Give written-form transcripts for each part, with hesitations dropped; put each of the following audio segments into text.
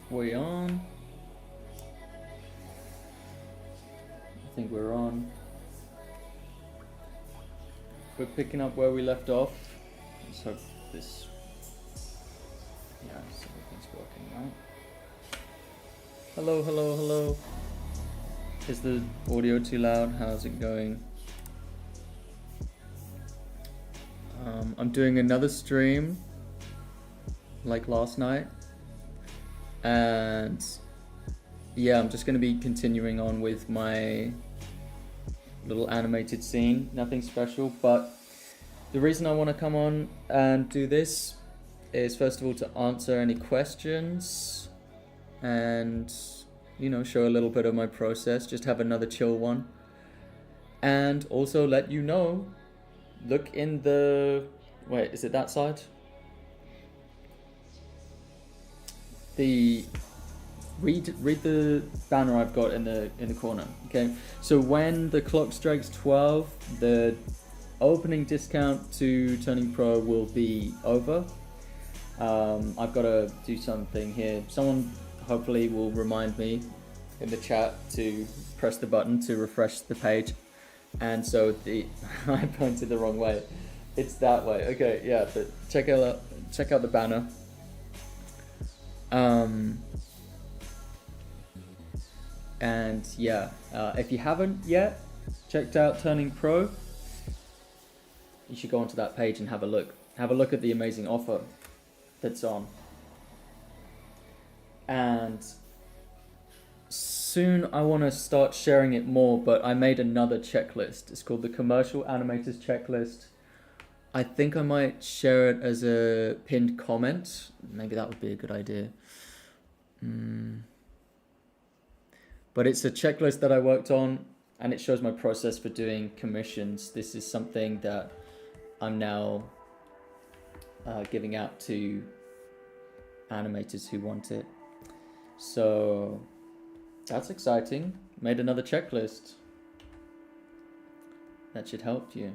We on? I think we're on. We're picking up where we left off. Let's hope this. Yeah, so everything's working, right? Hello, hello, hello. Is the audio too loud? How's it going? I'm doing another stream like last night, and yeah, I'm just going to be continuing on with my little animated scene. Nothing special, but the reason I want to come on and do this is first of all to answer any questions and, you know, show a little bit of my process, just have another chill one, and also let you know, look in the, wait, is it that side? Read the banner I've got in the corner. Okay, so when the clock strikes 12, the opening discount to Turning Pro will be over. I've got to do something here. Someone hopefully will remind me in the chat to press the button to refresh the page. And so I pointed the wrong way. It's that way. Okay, yeah, but check out the banner. And yeah, if you haven't yet checked out Turning Pro, you should go onto that page and have a look. Have a look at the amazing offer that's on. And soon I want to start sharing it more, but I made another checklist. It's called the Commercial Animators Checklist. I think I might share it as a pinned comment. Maybe that would be a good idea. But it's a checklist that I worked on, and it shows my process for doing commissions. This is something that I'm now giving out to animators who want it. So that's exciting. Made another checklist. That should help you.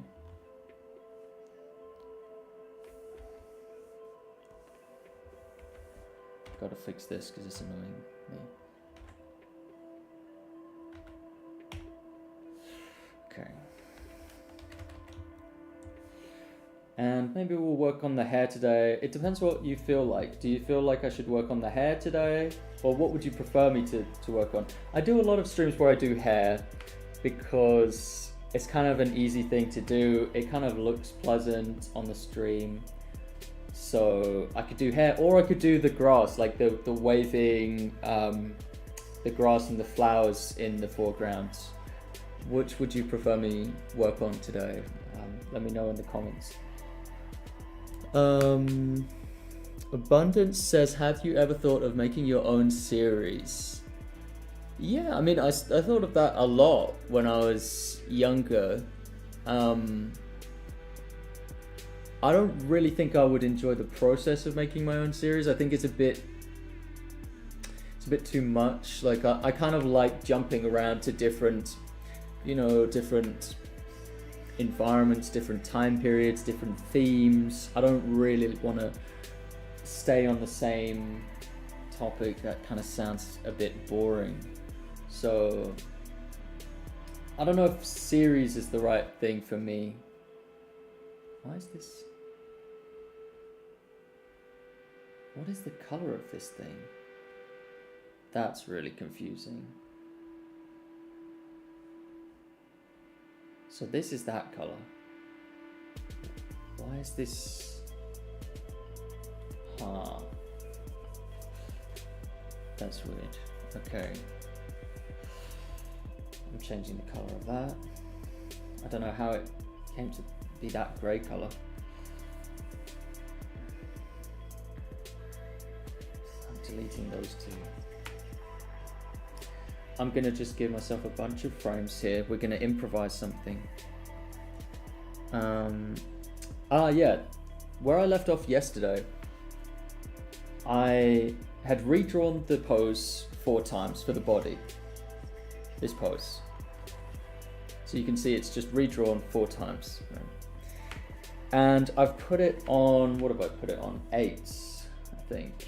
Gotta fix this because it's annoying me. Okay. And maybe we'll work on the hair today. It depends what you feel like. Do you feel like I should work on the hair today? Or what would you prefer me to work on? I do a lot of streams where I do hair because it's kind of an easy thing to do. It kind of looks pleasant on the stream. So I could do hair, or I could do the grass, like the waving, the grass and the flowers in the foreground. Which would you prefer me work on today? Let me know in the comments. Abundance says, have you ever thought of making your own series? Yeah, I mean, I thought of that a lot when I was younger. I don't really think I would enjoy the process of making my own series. I think it's a bit too much. Like I kind of like jumping around to different environments, different time periods, different themes. I don't really want to stay on the same topic. That kind of sounds a bit boring. So I don't know if series is the right thing for me. Why is this? What is the color of this thing? That's really confusing. So this is that color. Why is this? That's weird. Okay. I'm changing the color of that. I don't know how it came to be that grey color. I'm deleting those two. I'm gonna just give myself a bunch of frames here. We're gonna improvise something. Yeah, where I left off yesterday, I had redrawn the pose 4 times for the body. This pose. So you can see it's just redrawn 4 times. Right? And I've put it on, what have I put it on? 8, I think.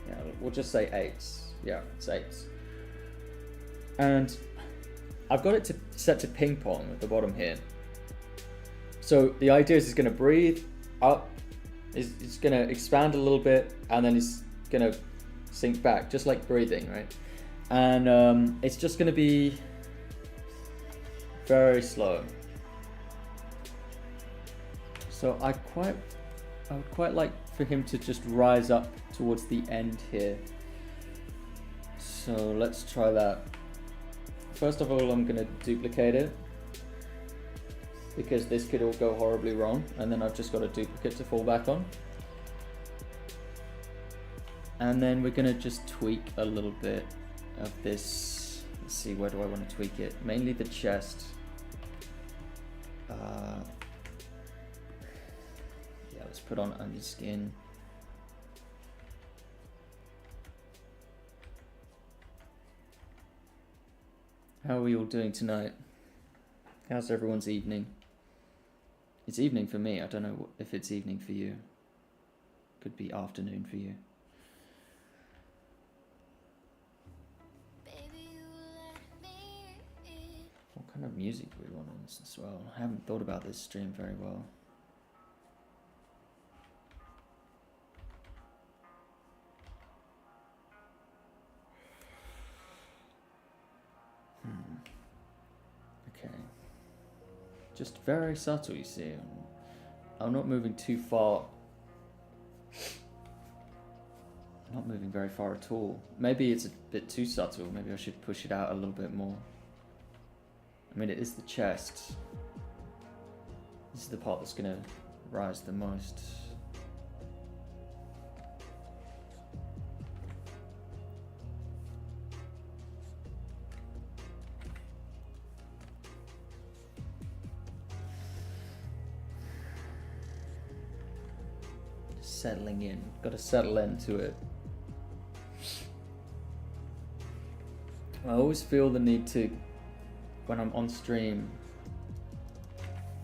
Yeah, we'll just say 8. Yeah, it's 8. And I've got it set to ping pong at the bottom here. So the idea is it's going to breathe up, it's going to expand a little bit, and then it's going to sink back, just like breathing, right? And it's just going to be very slow. So I would quite like for him to just rise up towards the end here. So let's try that. First of all, I'm going to duplicate it, because this could all go horribly wrong, and then I've just got a duplicate to fall back on. And then we're going to just tweak a little bit of this. Let's see, where do I want to tweak it? Mainly the chest. Yeah, let's put on under skin. How are we all doing tonight? How's everyone's evening? It's evening for me. I don't know if it's evening for you. Could be afternoon for you. What kind of music do we want on this as well? I haven't thought about this stream very well. Okay. Just very subtle, you see. I'm not moving too far. I'm not moving very far at all. Maybe it's a bit too subtle. Maybe I should push it out a little bit more. I mean, it is the chest. This is the part that's going to rise the most. Settling in. Got to settle into it. I always feel the need to, when I'm on stream,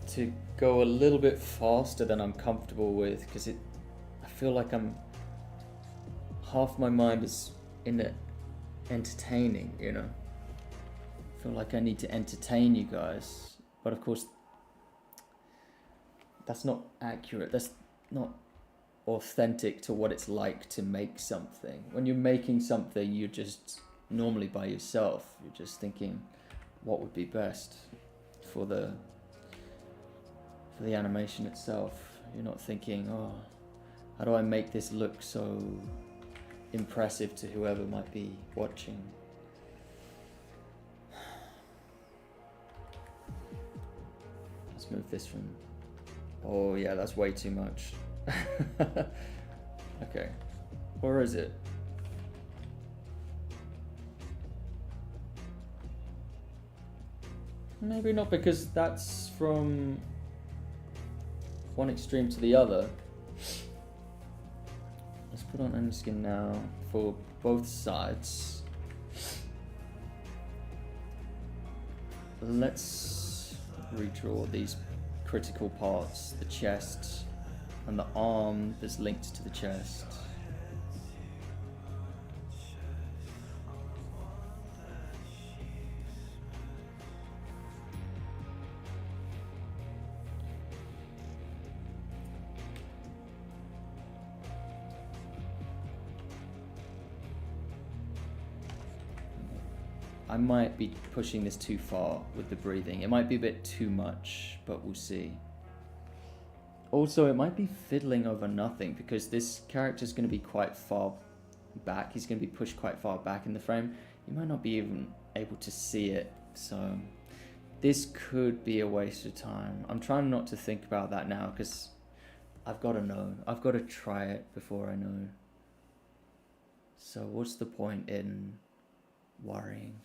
to go a little bit faster than I'm comfortable with, because I feel like half my mind is in the entertaining, you know. I feel like I need to entertain you guys, but of course that's not accurate. That's not authentic to what it's like to make something. When you're making something, you're just normally by yourself. You're just thinking what would be best for the animation itself. You're not thinking, oh, how do I make this look so impressive to whoever might be watching. Let's move this from, oh yeah, that's way too much. Okay, or is it? Maybe not, because that's from one extreme to the other. Let's put on any skin now for both sides. Let's redraw these critical parts, the chest and the arm that's linked to the chest. I might be pushing this too far with the breathing. It might be a bit too much, but we'll see. Also, it might be fiddling over nothing, because this character is going to be quite far back. He's going to be pushed quite far back in the frame. You might not be even able to see it. So this could be a waste of time. I'm trying not to think about that now, because I've got to know. I've got to try it before I know. So what's the point in worrying?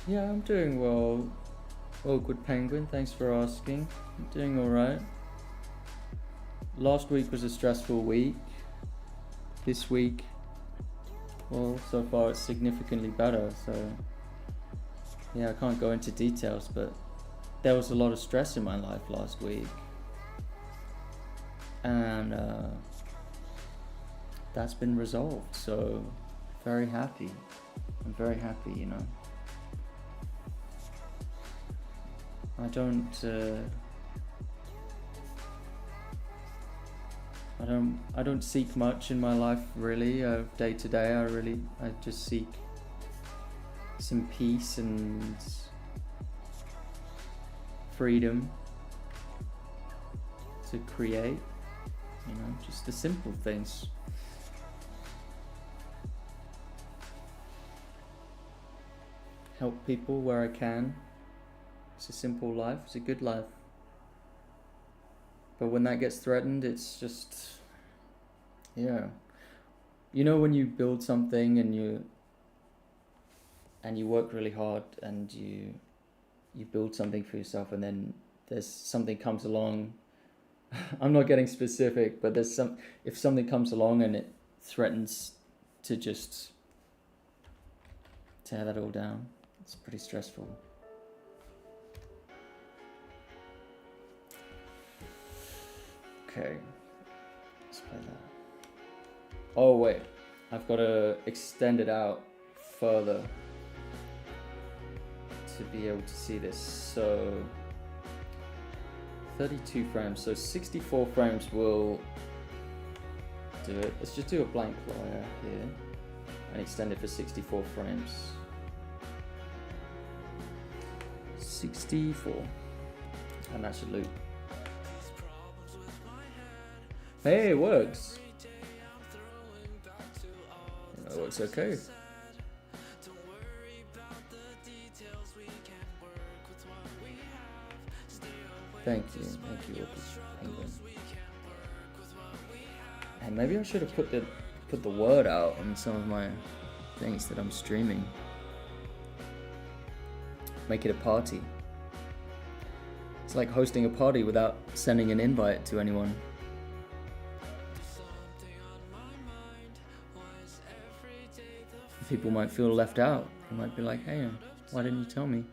Yeah, I'm doing well. Oh, good penguin, thanks for asking. I'm doing alright. Last week was a stressful week. This week, well, so far it's significantly better, so yeah, I can't go into details, but there was a lot of stress in my life last week. And that's been resolved, so very happy. I'm very happy, you know. I don't seek much in my life really, day to day. I just seek some peace and freedom to create, you know, just the simple things. Help people where I can. It's a simple life, it's a good life. But when that gets threatened, it's just, yeah. You know, when you build something and you work really hard and you build something for yourself, and then there's something comes along. I'm not getting specific, but if something comes along and it threatens to just tear that all down, it's pretty stressful. Okay, let's play that. Oh wait, I've got to extend it out further to be able to see this. So 32 frames, so 64 frames will do it. Let's just do a blank layer here and extend it for 64 frames. 64, and that should loop. Hey, it works. It works okay. Thank you, Penguin. And maybe I should have put the word out on some of my things that I'm streaming. Make it a party. It's like hosting a party without sending an invite to anyone. People might feel left out. They might be like, hey, why didn't you tell me?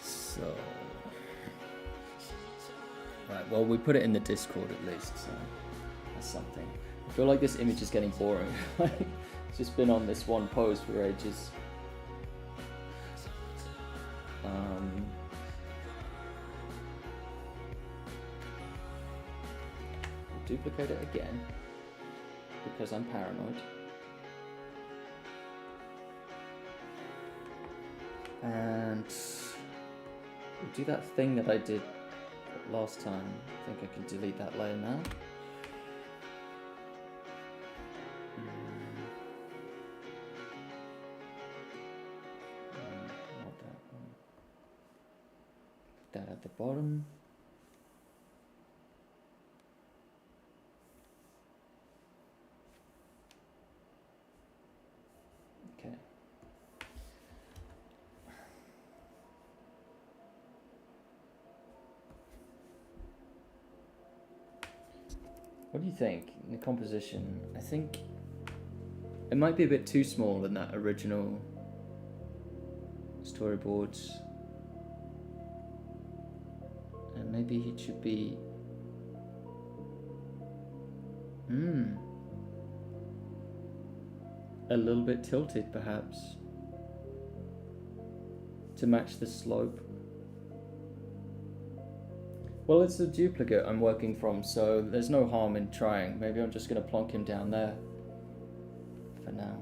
So, right, well, we put it in the Discord at least, so that's something. I feel like this image is getting boring. It's just been on this one pose for ages. We'll duplicate it again because I'm paranoid. And we'll do that thing that I did last time. I think I can delete that layer now. Not that one. Put that at the bottom. Okay. What do you think in the composition? I think it might be a bit too small than that original storyboards. And maybe it should be a little bit tilted perhaps to match the slope. Well, it's a duplicate I'm working from, so there's no harm in trying. Maybe I'm just going to plonk him down there for now.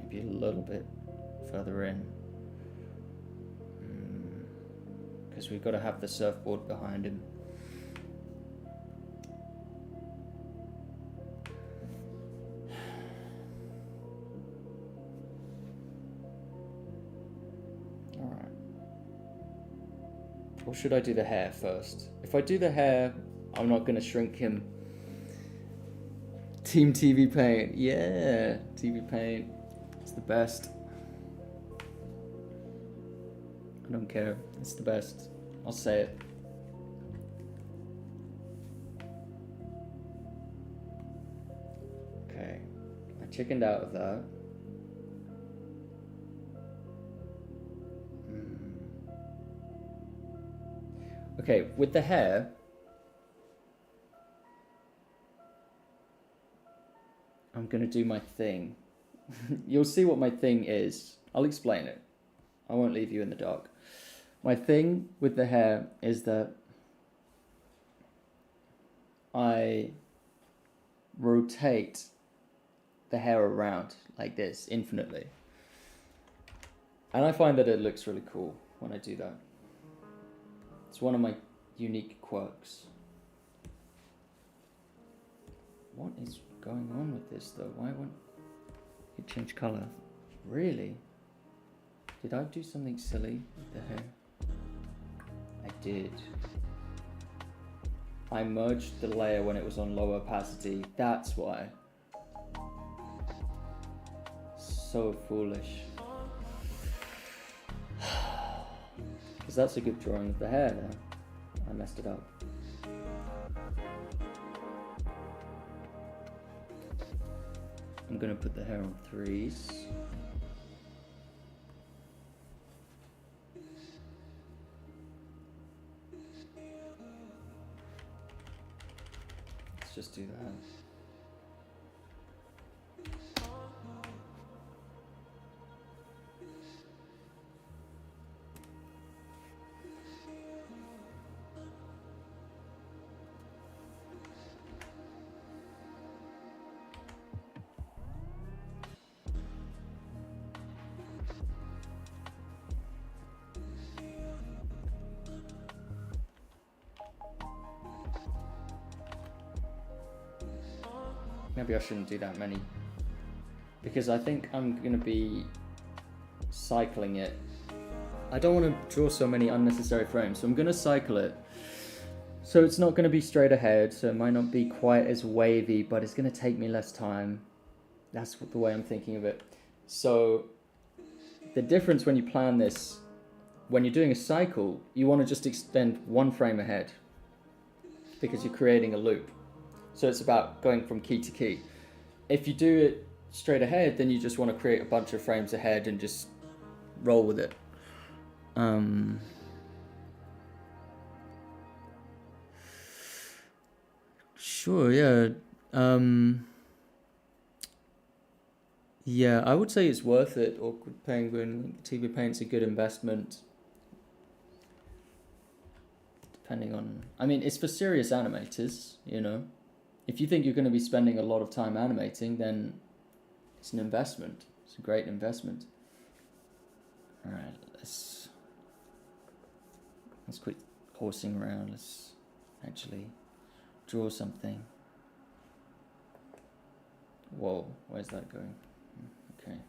Maybe a little bit further in. because we've got to have the surfboard behind him. Alright. Or should I do the hair first? If I do the hair, I'm not going to shrink him. Team TV Paint. Yeah, TV Paint. It's the best. I don't care. It's the best. I'll say it. Okay. I chickened out of that. Okay, with the hair, I'm gonna do my thing. You'll see what my thing is. I'll explain it. I won't leave you in the dark. My thing with the hair is that I rotate the hair around like this infinitely. And I find that it looks really cool when I do that. It's one of my unique quirks. What is going on with this though? Why won't it change color? Really? Did I do something silly with the hair? I did. I merged the layer when it was on low opacity. That's why. So foolish. Because that's a good drawing of the hair there. I messed it up. I'm gonna put the hair on 3s. Let's just do that. Maybe I shouldn't do that many, because I think I'm going to be cycling it. I don't want to draw so many unnecessary frames, so I'm going to cycle it. So it's not going to be straight ahead, so it might not be quite as wavy, but it's going to take me less time. That's the way I'm thinking of it. So the difference when you plan this, when you're doing a cycle, you want to just extend one frame ahead because you're creating a loop. So it's about going from key to key. If you do it straight ahead, then you just want to create a bunch of frames ahead and just roll with it. Sure, yeah. Yeah, I would say it's worth it. Awkward Penguin, TV Paint's a good investment. Depending on... I mean, it's for serious animators, you know. If you think you're going to be spending a lot of time animating, then it's an investment. It's a great investment. All right, let's quit horsing around. Let's actually draw something. Whoa, where's that going? Okay.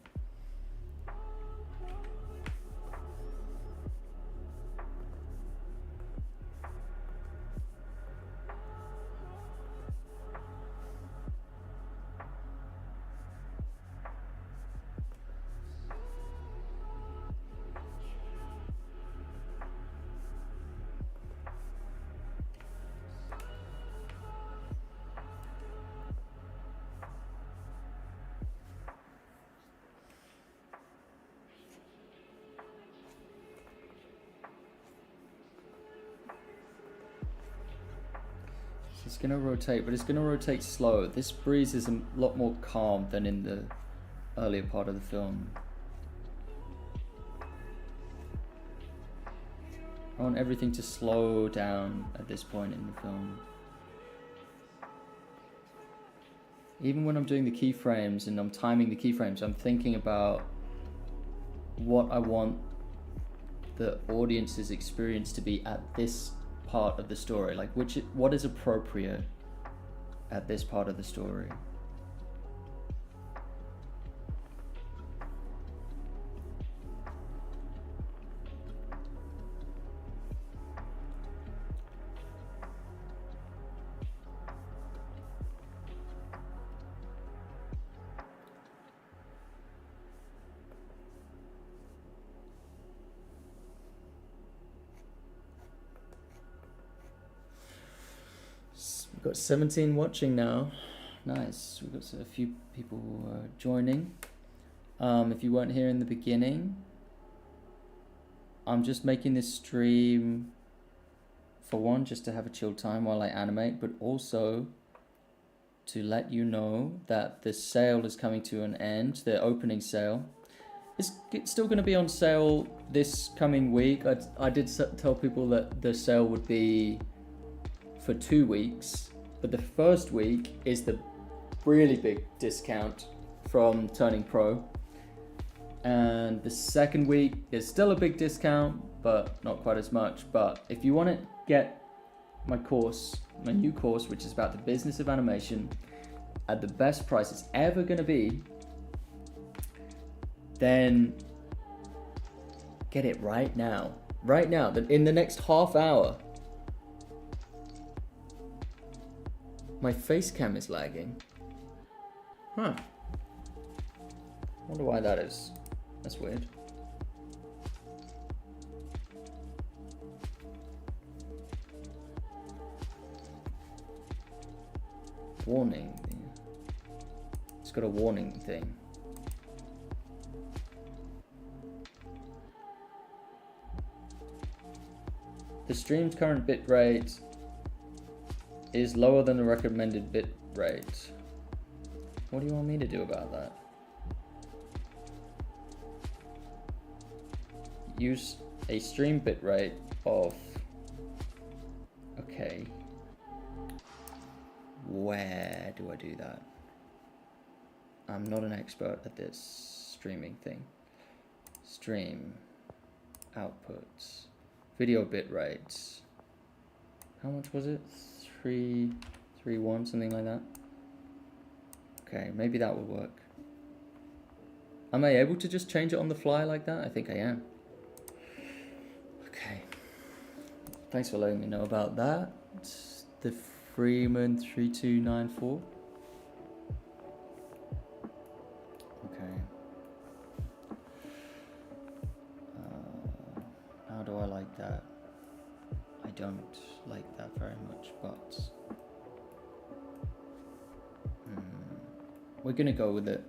It's going to rotate, but it's going to rotate slow. This breeze is a lot more calm than in the earlier part of the film. I want everything to slow down at this point in the film. Even when I'm doing the keyframes and I'm timing the keyframes, I'm thinking about what I want the audience's experience to be at this part of the story? Like what is appropriate at this part of the story? We've got 17 watching now. Nice. We've got a few people joining. If you weren't here in the beginning, I'm just making this stream for one, just to have a chill time while I animate, but also to let you know that the sale is coming to an end, the opening sale. It's still going to be on sale this coming week. I did tell people that the sale would be for 2 weeks, but the first week is the really big discount from Turning Pro, and the second week is still a big discount, but not quite as much. But if you want to get my new course, which is about the business of animation at the best price it's ever going to be, then get it right now, in the next half hour. My face cam is lagging. Huh. Wonder why that is. That's weird. Warning. It's got a warning thing. The stream's current bit rate is lower than the recommended bit rate. What do you want me to do about that? Use a stream bit rate of... Okay. Where do I do that? I'm not an expert at this streaming thing. Stream. Outputs. Video bit rates. How much was it? 331, something like that. Okay, maybe that will work. Am I able to just change it on the fly like that? I think I am. Okay. Thanks for letting me know about that. It's the Freeman 3294. Okay. How do I like that? I don't like that very much, but we're gonna go with it.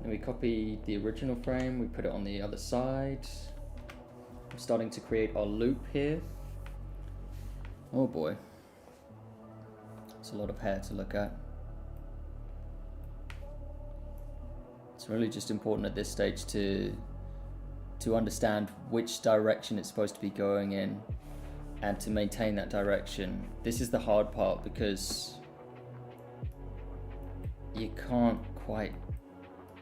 And we copy the original frame, we put it on the other side. I'm starting to create our loop here. Oh boy. It's a lot of hair to look at. It's really just important at this stage to understand which direction it's supposed to be going in and to maintain that direction. This is the hard part because you can't quite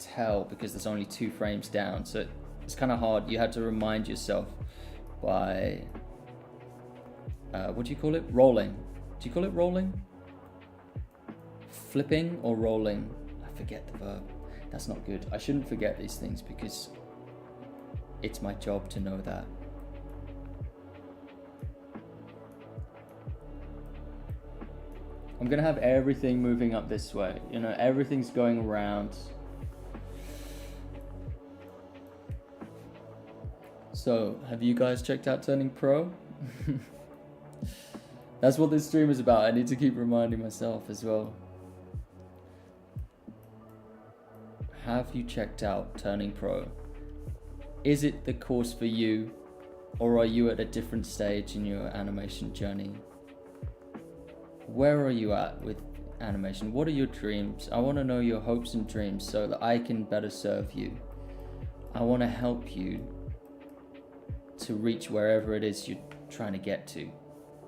tell because there's only 2 frames down, so it's kind of hard. You had to remind yourself by what do you call it? Rolling. Do you call it rolling? Flipping or rolling? I forget the verb. That's not good. I shouldn't forget these things because it's my job to know that. I'm gonna have everything moving up this way. You know, everything's going around. So, have you guys checked out Turning Pro? That's what this stream is about. I need to keep reminding myself as well. Have you checked out Turning Pro? Is it the course for you, or are you at a different stage in your animation journey? Where are you at with animation? What are your dreams? I want to know your hopes and dreams so that I can better serve you. I want to help you to reach wherever it is you're trying to get to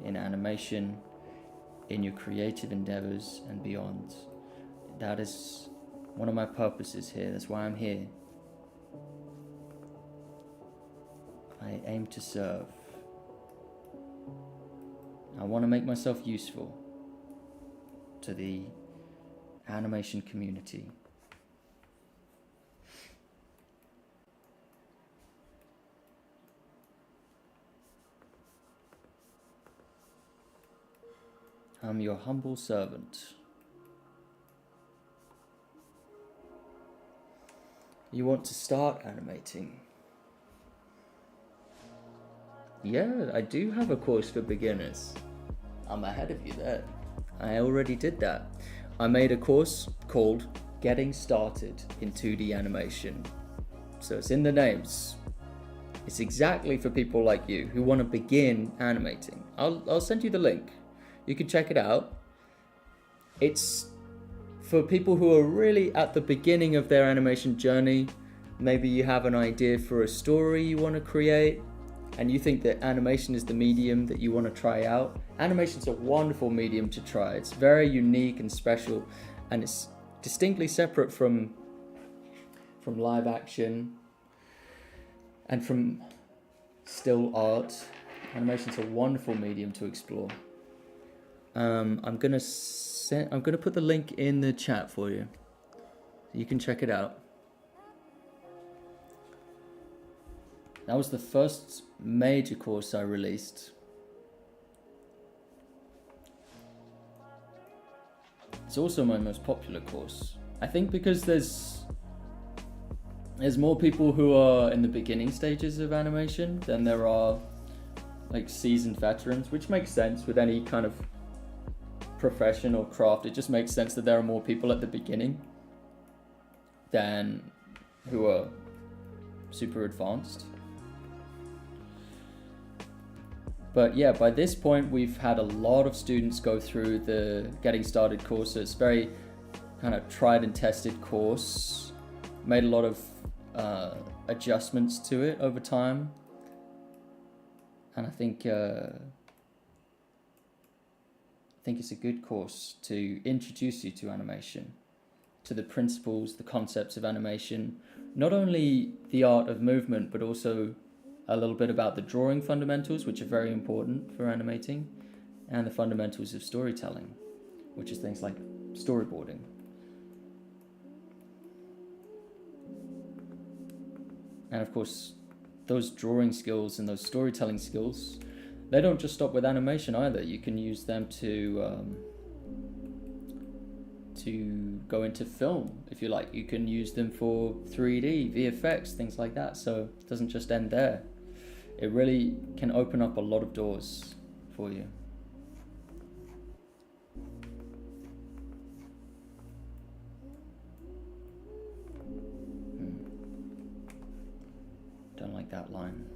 in animation, in your creative endeavors and beyond. That is one of my purposes here. That's why I'm here. I aim to serve. I want to make myself useful to the animation community. I'm your humble servant. You want to start animating? Yeah, I do have a course for beginners. I'm ahead of you there. I already did that. I made a course called Getting Started in 2D Animation. So it's in the names. It's exactly for people like you who want to begin animating. I'll send you the link. You can check it out. It's for people who are really at the beginning of their animation journey. Maybe you have an idea for a story you want to create, and you think that animation is the medium that you want to try out. Animation's a wonderful medium to try. It's very unique and special, and it's distinctly separate from live action and from still art. Animation's a wonderful medium to explore. I'm gonna put the link in the chat for you. You can check it out. That was the first major course I released. It's also my most popular course. I think because there's more people who are in the beginning stages of animation than there are like seasoned veterans, which makes sense with any kind of profession or craft. It just makes sense that there are more people at the beginning than who are super advanced. But yeah, by this point, we've had a lot of students go through the Getting Started course. So it's very kind of tried and tested course. Made a lot of adjustments to it over time. And I think it's a good course to introduce you to animation, to the principles, the concepts of animation, not only the art of movement, but also a little bit about the drawing fundamentals, which are very important for animating, and the fundamentals of storytelling, which is things like storyboarding. And of course, those drawing skills and those storytelling skills, they don't just stop with animation either. You can use them to go into film, if you like. You can use them for 3D, VFX, things like that. So it doesn't just end there. It really can open up a lot of doors for you. Don't like that line.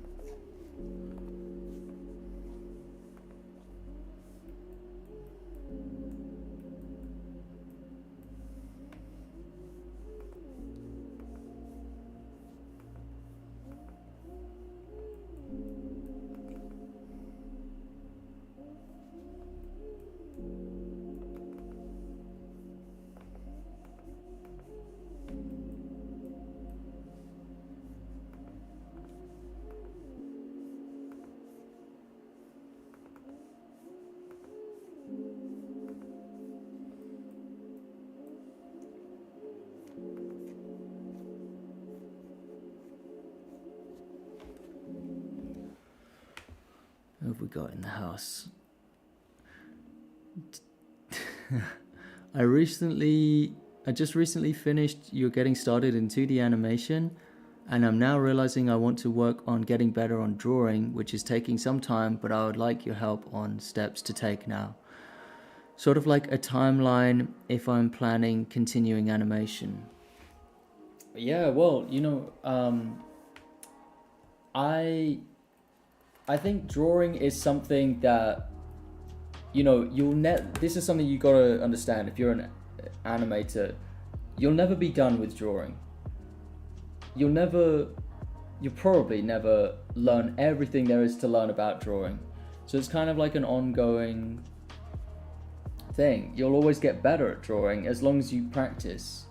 What have we got in the house? I just recently finished You're Getting Started in 2D Animation, and I'm now realizing I want to work on getting better on drawing, which is taking some time, but I would like your help on steps to take now. Sort of like a timeline if I'm planning continuing animation. Yeah, well, I think drawing is something that you know, this is something you gotta understand. If you're an animator, you'll never be done with drawing. You'll probably never learn everything there is to learn about drawing. So it's kind of like an ongoing thing. You'll always get better at drawing as long as you practice.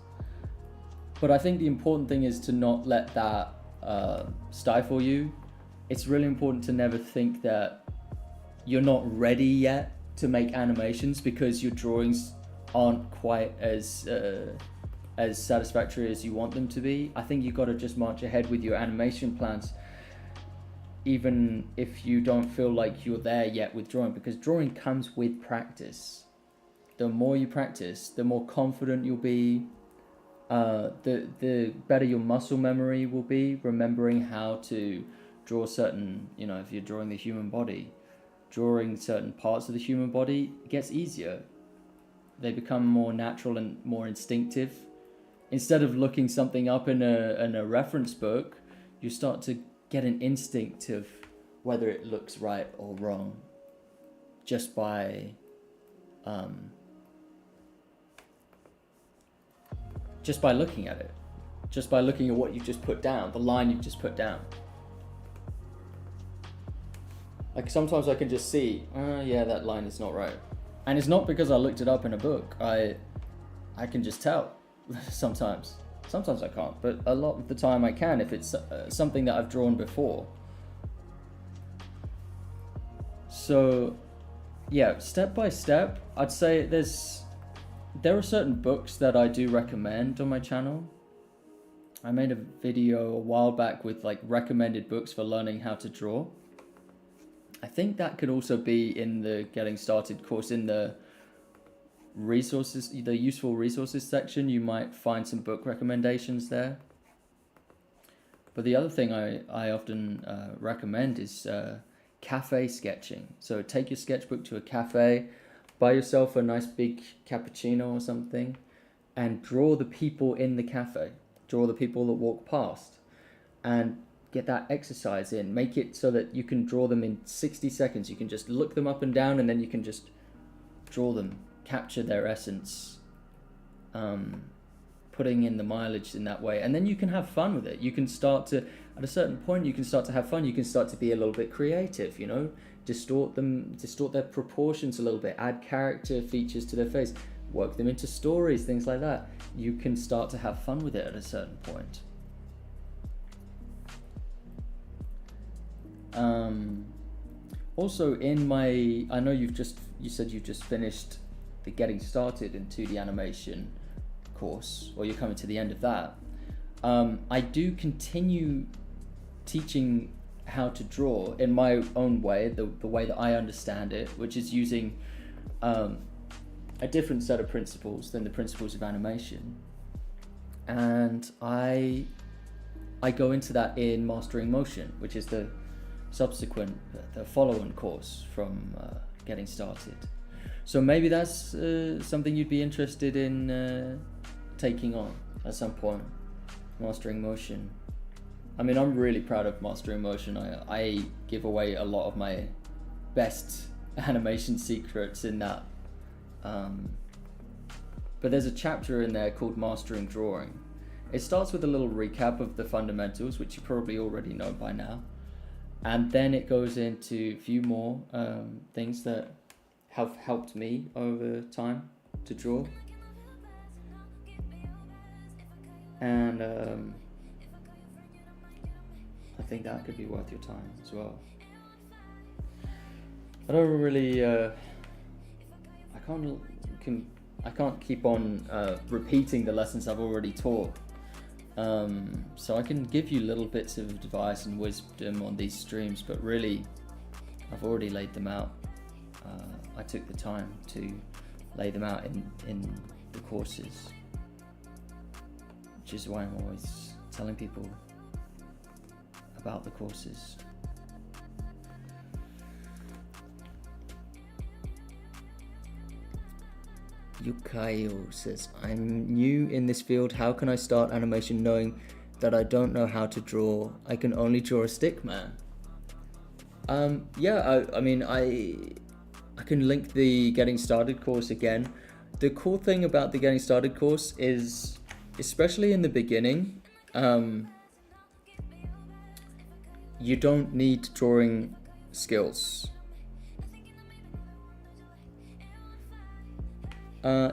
But I think the important thing is to not let that stifle you. It's really important to never think that you're not ready yet to make animations because your drawings aren't quite as satisfactory as you want them to be. I think you got to just march ahead with your animation plans, even if you don't feel like you're there yet with drawing, because drawing comes with practice. The more you practice, the more confident you'll be, the better your muscle memory will be, remembering how to draw certain, you know, if you're drawing the human body, drawing certain parts of the human body gets easier. They become more natural and more instinctive. Instead of looking something up in a reference book, you start to get an instinct of whether it looks right or wrong just by looking at it, just by looking at what you've just put down, the line you've just put down. Like sometimes I can just see, yeah, that line is not right. And it's not because I looked it up in a book. I can just tell. Sometimes I can't, but a lot of the time I can if it's something that I've drawn before. So yeah, step by step, I'd say there are certain books that I do recommend on my channel. I made a video a while back with like recommended books for learning how to draw. I think that could also be in the Getting Started course, in the resources, the useful resources section. You might find some book recommendations there. But the other thing I often recommend is cafe sketching. So take your sketchbook to a cafe, buy yourself a nice big cappuccino or something, and draw the people in the cafe. Draw the people that walk past, and get that exercise in. Make it so that you can draw them in 60 seconds. You can just look them up and down, and then you can just draw them, capture their essence, putting in the mileage in that way. And then you can have fun with it. You can start to, at a certain point, you can start to have fun. You can start to be a little bit creative, you know, distort their proportions a little bit, add character features to their face, work them into stories, things like that. You can start to have fun with it at a certain point. Also I know you said you've just finished the Getting Started in 2D animation course, or you're coming to the end of that. I do continue teaching how to draw in my own way, the way that I understand it, which is using a different set of principles than the principles of animation. And I go into that in Mastering Motion, which is the follow-on course from Getting Started. So maybe that's something you'd be interested in taking on at some point, Mastering Motion. I mean, I'm really proud of Mastering Motion. I give away a lot of my best animation secrets in that. But there's a chapter in there called Mastering Drawing. It starts with a little recap of the fundamentals, which you probably already know by now. And then it goes into a few more things that have helped me over time to draw. And I think that could be worth your time as well. I don't really, I can't keep on repeating the lessons I've already taught. So I can give you little bits of advice and wisdom on these streams, but really I've already laid them out. I took the time to lay them out in the courses, which is why I'm always telling people about the courses. Yukayo says, I'm new in this field. How can I start animation knowing that I don't know how to draw? I can only draw a stick man. I mean, I can link the Getting Started course again. The cool thing about the Getting Started course is, especially in the beginning, you don't need drawing skills.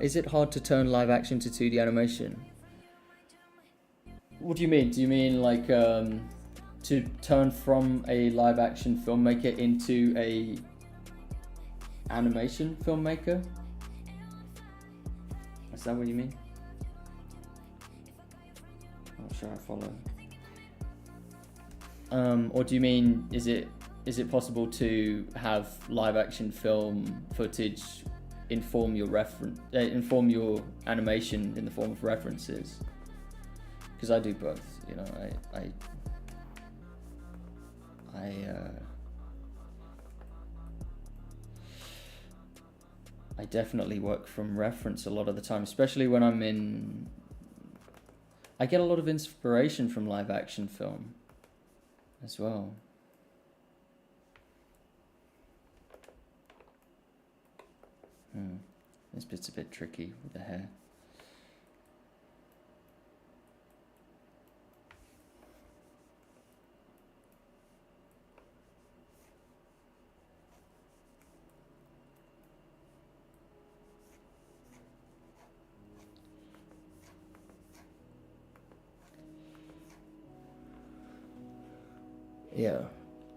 Is it hard to turn live action to 2D animation? What do you mean? Do you mean like to turn from a live action filmmaker into a animation filmmaker? Is that what you mean? I'm not sure I follow. Or do you mean, is it possible to have live action film footage inform your inform your animation in the form of references? Because I do both, you know. I definitely work from reference a lot of the time, especially when I get a lot of inspiration from live action film as well. This bit's a bit tricky with the hair.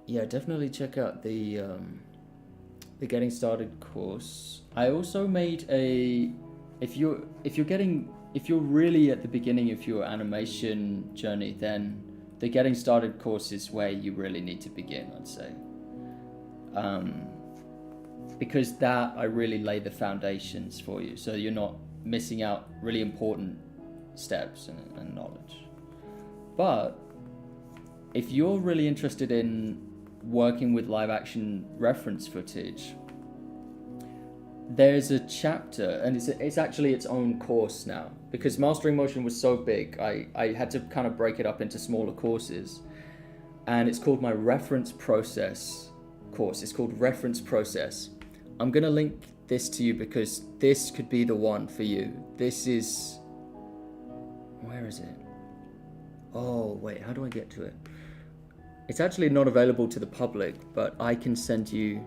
Yeah, definitely check out the Getting Started course. I also made if you're really at the beginning of your animation journey, then the Getting Started course is where you really need to begin, I'd say. Because that I really lay the foundations for you, so you're not missing out really important steps and knowledge. But if you're really interested in working with live action reference footage, there's a chapter, and it's actually its own course now, because Mastering Motion was so big, I had to kind of break it up into smaller courses, and it's called my Reference Process course. It's called Reference Process. I'm gonna link this to you because this could be the one for you. This is, where is it? Oh wait, how do I get to it? It's actually not available to the public, but I can send you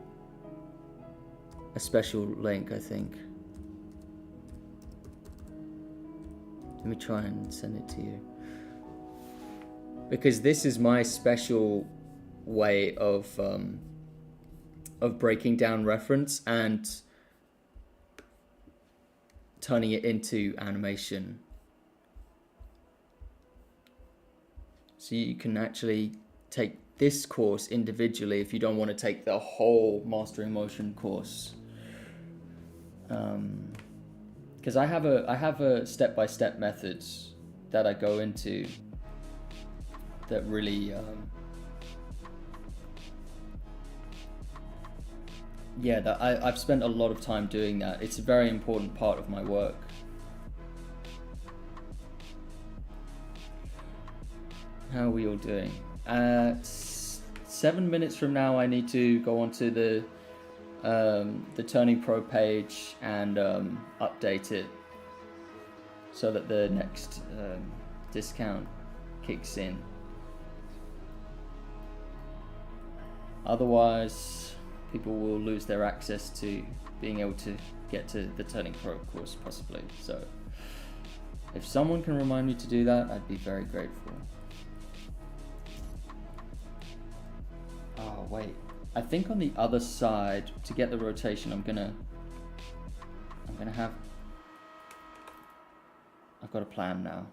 a special link, I think. Let me try and send it to you. Because this is my special way of breaking down reference and turning it into animation. So you can actually take this course individually if you don't want to take the whole Mastering Motion course. Because I have a step-by-step methods that I go into that really that I've spent a lot of time doing that. It's a very important part of my work. How are we all doing? 7 minutes from now I need to go onto the Turning Pro page and update it so that the next discount kicks in. Otherwise, people will lose their access to being able to get to the Turning Pro course possibly. So if someone can remind me to do that, I'd be very grateful. Oh wait, I think on the other side, to get the rotation, I'm gonna have, I've got a plan now.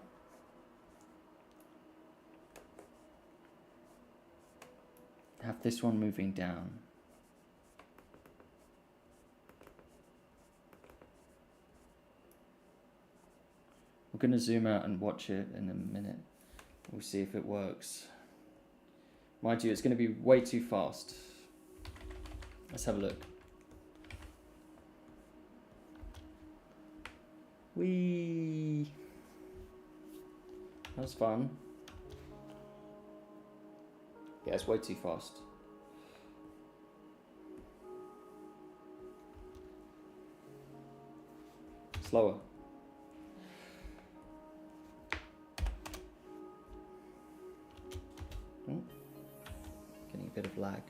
Have this one moving down. We're gonna zoom out and watch it in a minute. We'll see if it works. Mind you, it's gonna be way too fast. Let's have a look. Whee! That was fun. Yeah, it's way too fast. slower. Oh, getting a bit of lag.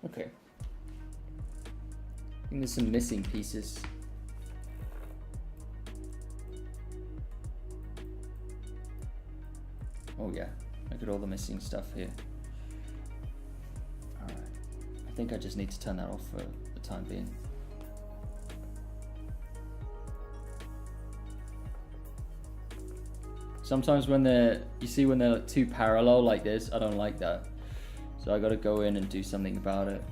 Okay. I think there's some missing pieces. Oh yeah, look at all the missing stuff here. Alright, I think I just need to turn that off for the time being. Sometimes when you see when they're like too parallel like this, I don't like that. So I gotta go in and do something about it.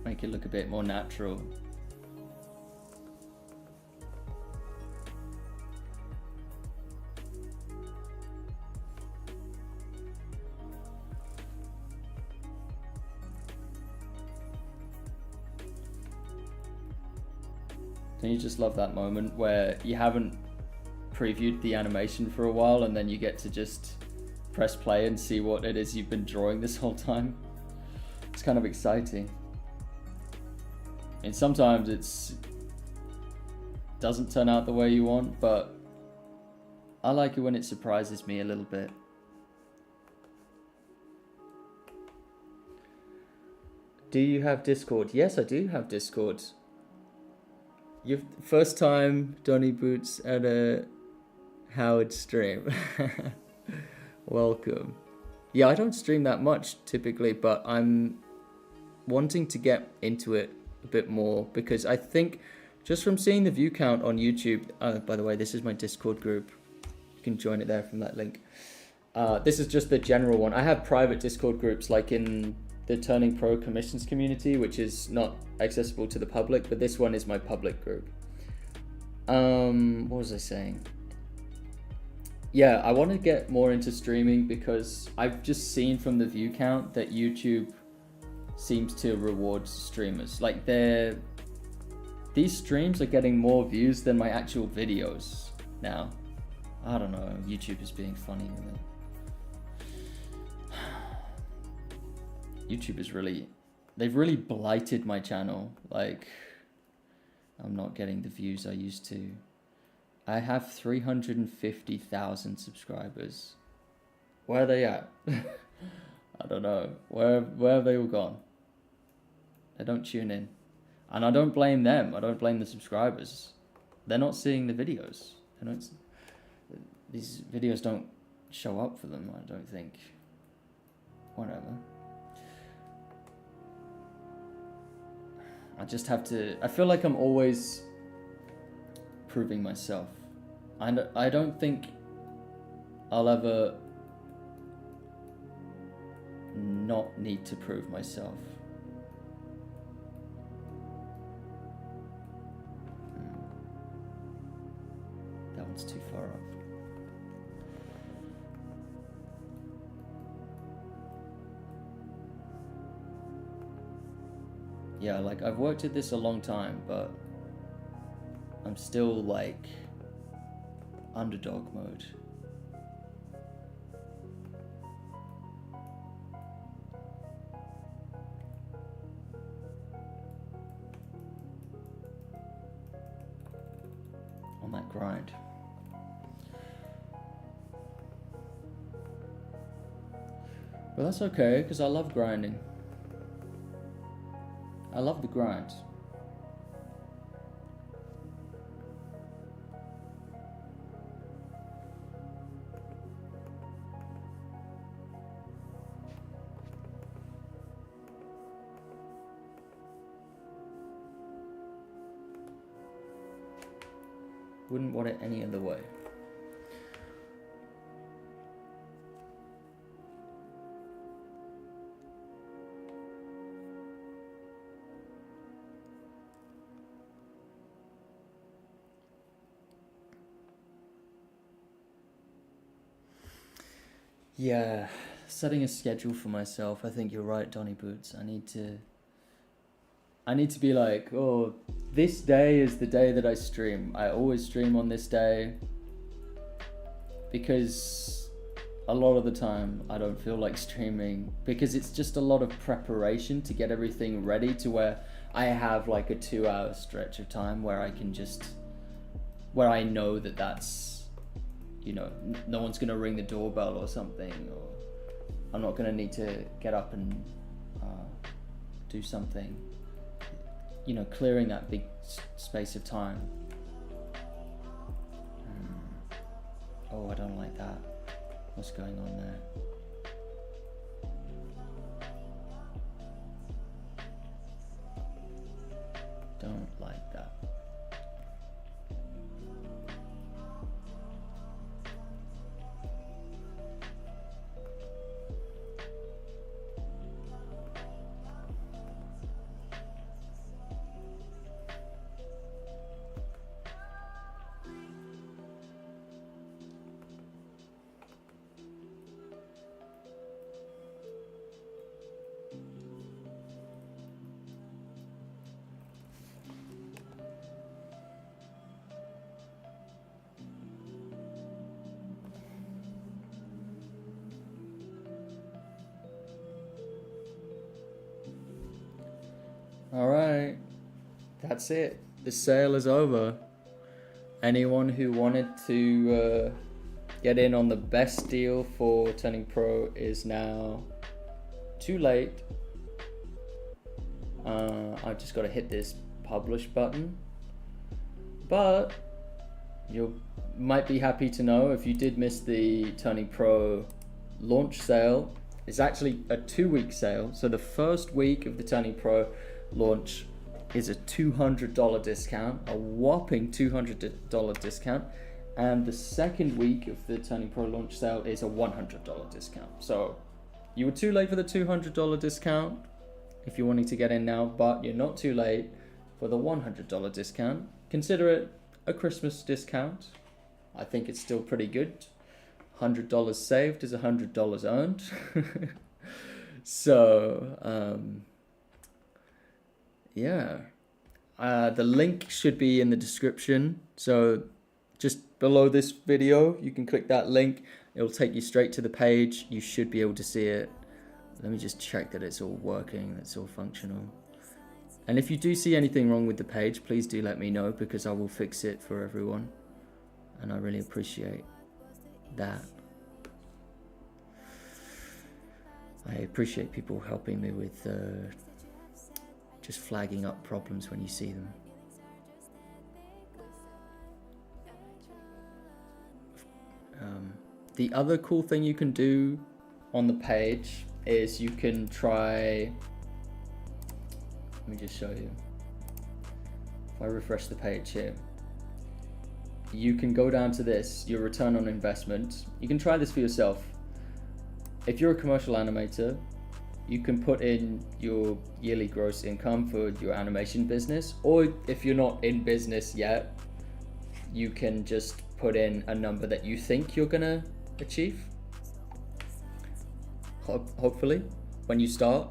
Make it look a bit more natural. Don't you just love that moment where you haven't previewed the animation for a while and then you get to just press play and see what it is you've been drawing this whole time? It's kind of exciting. And sometimes it doesn't turn out the way you want, but I like it when it surprises me a little bit. Do you have Discord? Yes, I do have Discord. First time Donny Boots at a Howard stream. Welcome. Yeah, I don't stream that much typically, but I'm wanting to get into it a bit more because I think just from seeing the view count on YouTube, by the way, this is my Discord group. You can join it there from that link. This is just the general one. I have private Discord groups like in the Turning Pro commissions community, which is not accessible to the public, but this one is my public group. What was I saying? Yeah, I want to get more into streaming because I've just seen from the view count that YouTube seems to reward streamers. Like these streams are getting more views than my actual videos now. I don't know, YouTube is being funny with it. YouTube is they've really blighted my channel. Like, I'm not getting the views I used to. I have 350,000 subscribers. Where are they at? I don't know. Where have they all gone? They don't tune in. And I don't blame them. I don't blame the subscribers. They're not seeing the videos. These videos don't show up for them, I don't think. Whatever. I just have to... I feel like I'm always proving myself. And I don't think I'll ever not need to prove myself. That one's too far up. Yeah, like I've worked at this a long time, but I'm still like underdog mode. On that grind. But that's okay, because I love grinding. I love the grind. Wouldn't want it any other way. Yeah, setting a schedule for myself. I think you're right, Donny Boots. I need to be like, oh, this day is the day that I stream. I always stream on this day because a lot of the time I don't feel like streaming because it's just a lot of preparation to get everything ready to where I have like a 2-hour stretch of time where I can just, where I know that that's, you know, no one's gonna ring the doorbell or something, or I'm not gonna need to get up and do something, you know, clearing that big space of time. Oh, I don't like that. What's going on there? Don't like that. All right, that's it. The sale is over. Anyone who wanted to get in on the best deal for turning pro is now too late. I've just got to hit this publish button. But you might be happy to know, if you did miss the Turning Pro launch sale, it's actually a 2-week sale. So the first week of the Turning Pro launch is a $200 discount, a whopping $200 discount, and the second week of the Turning Pro launch sale is a $100 discount. So you were too late for the $200 discount if you're wanting to get in now, but you're not too late for the $100 discount. Consider it a Christmas discount. I think it's still pretty good. $100 saved is $100 earned. So yeah, the link should be in the description. So just below this video, you can click that link. It'll take you straight to the page. You should be able to see it. Let me just check that it's all working, that's all functional. And if you do see anything wrong with the page, please do let me know, because I will fix it for everyone. And I really appreciate that. I appreciate people helping me with just flagging up problems when you see them. The other cool thing you can do on the page is you can try, let me just show you. If I refresh the page here, you can go down to this, your return on investment. You can try this for yourself. If you're a commercial animator, you can put in your yearly gross income for your animation business, or if you're not in business yet, you can just put in a number that you think you're gonna achieve. Hopefully, when you start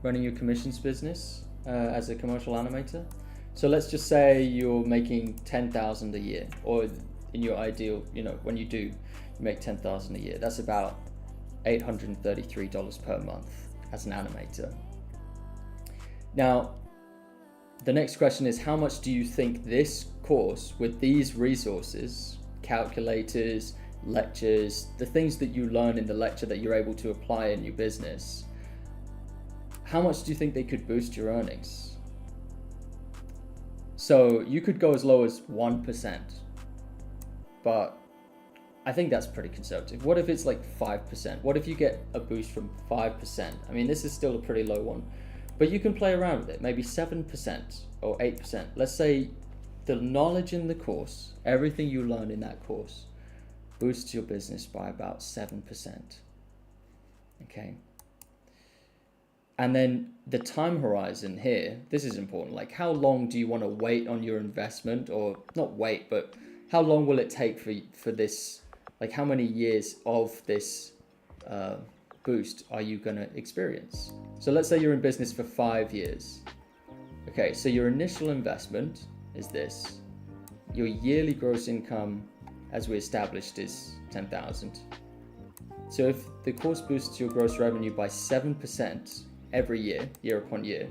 running your commissions business as a commercial animator. So let's just say you're making 10,000 a year, or in your ideal, you know, when you make 10,000 a year, that's about $833 per month as an animator. Now, the next question is, how much do you think this course with these resources, calculators, lectures, the things that you learn in the lecture that you're able to apply in your business, how much do you think they could boost your earnings? So you could go as low as 1%, but I think that's pretty conservative. What if it's like 5%? What if you get a boost from 5%? I mean, this is still a pretty low one, but you can play around with it. Maybe 7% or 8%. Let's say the knowledge in the course, everything you learn in that course, boosts your business by about 7%. Okay. And then the time horizon here, this is important. Like, how long do you want to wait on your investment, or not wait, but how long will it take for this? Like, how many years of this boost are you going to experience? So let's say you're in business for 5 years. Okay, so your initial investment is this. Your yearly gross income, as we established, is 10,000. So if the course boosts your gross revenue by 7% every year, year upon year,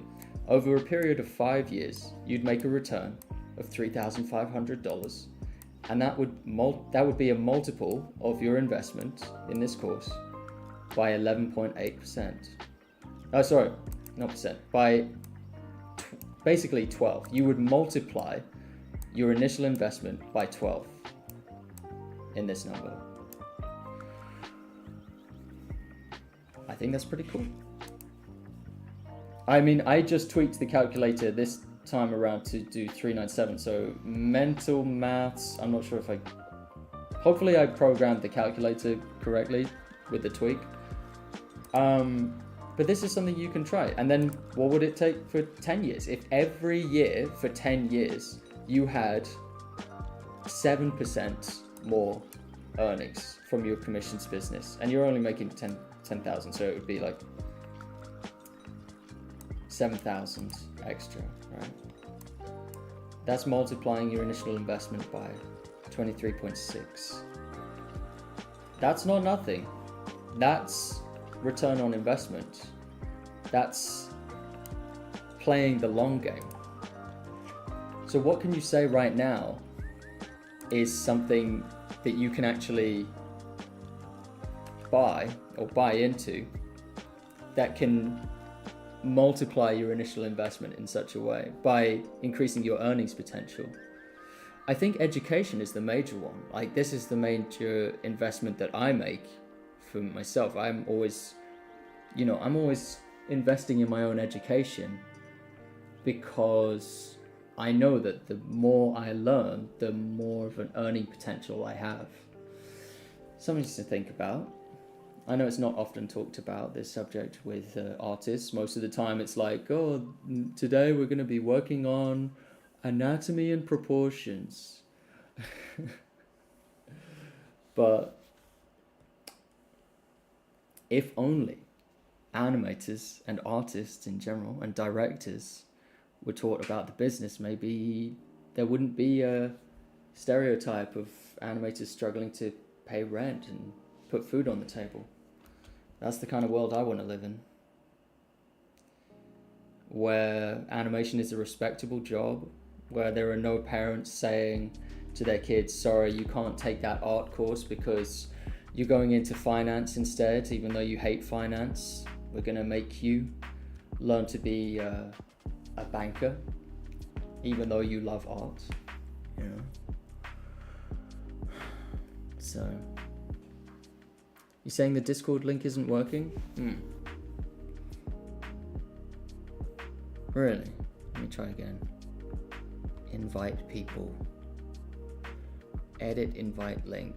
over a period of 5 years, you'd make a return of $3,500, and that would be a multiple of your investment in this course by 11.8%. Oh, sorry, not percent, by basically 12. You would multiply your initial investment by 12 in this number. I think that's pretty cool. I mean, I just tweaked the calculator this time around to do 397, so mental maths, I'm not sure if hopefully I programmed the calculator correctly with the tweak. But this is something you can try. And then what would it take for 10 years? If every year for 10 years you had 7% more earnings from your commissions business, and you're only making 10,000, so it would be like 7,000 extra, right? That's multiplying your initial investment by 23.6. That's not nothing. That's return on investment. That's playing the long game. So what can you say right now is something that you can actually buy or buy into that can multiply your initial investment in such a way by increasing your earnings potential? I think education is the major one. Like, this is the major investment that I make for myself. I'm always investing in my own education, because I know that the more I learn, the more of an earning potential I have. Something to think about. I know it's not often talked about, this subject, with artists. Most of the time it's like, oh, today we're going to be working on anatomy and proportions. But if only animators and artists in general and directors were taught about the business, maybe there wouldn't be a stereotype of animators struggling to pay rent and put food on the table. That's the kind of world I want to live in, where animation is a respectable job, where there are no parents saying to their kids, sorry, you can't take that art course because you're going into finance instead, even though you hate finance. We're going to make you learn to be a banker, even though you love art, you know. So, you're saying the Discord link isn't working? Really? Let me try again. Invite people. Edit invite link.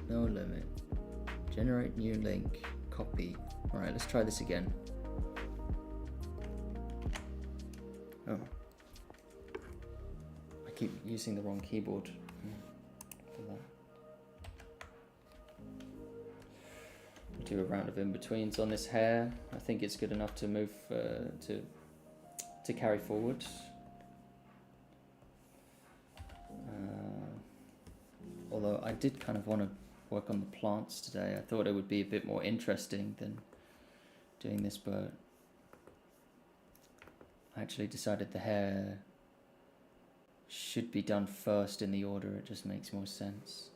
No limit. Generate new link. Copy. Alright, let's try this again. Oh. I keep using the wrong keyboard for that. Do a round of in-betweens on this hair. I think it's good enough to move to carry forward. Although I did kind of want to work on the plants today. I thought it would be a bit more interesting than doing this, but I actually decided the hair should be done first in the order. It just makes more sense.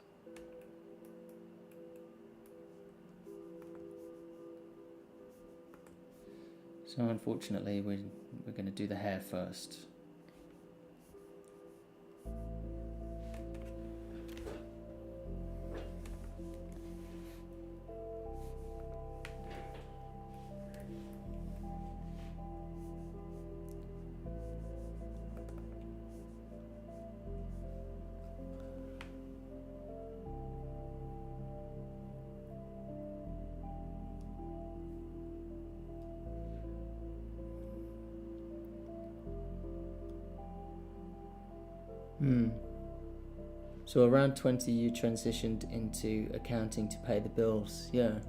So unfortunately, we're going to do the hair first. So around 20 you transitioned into accounting to pay the bills, yeah.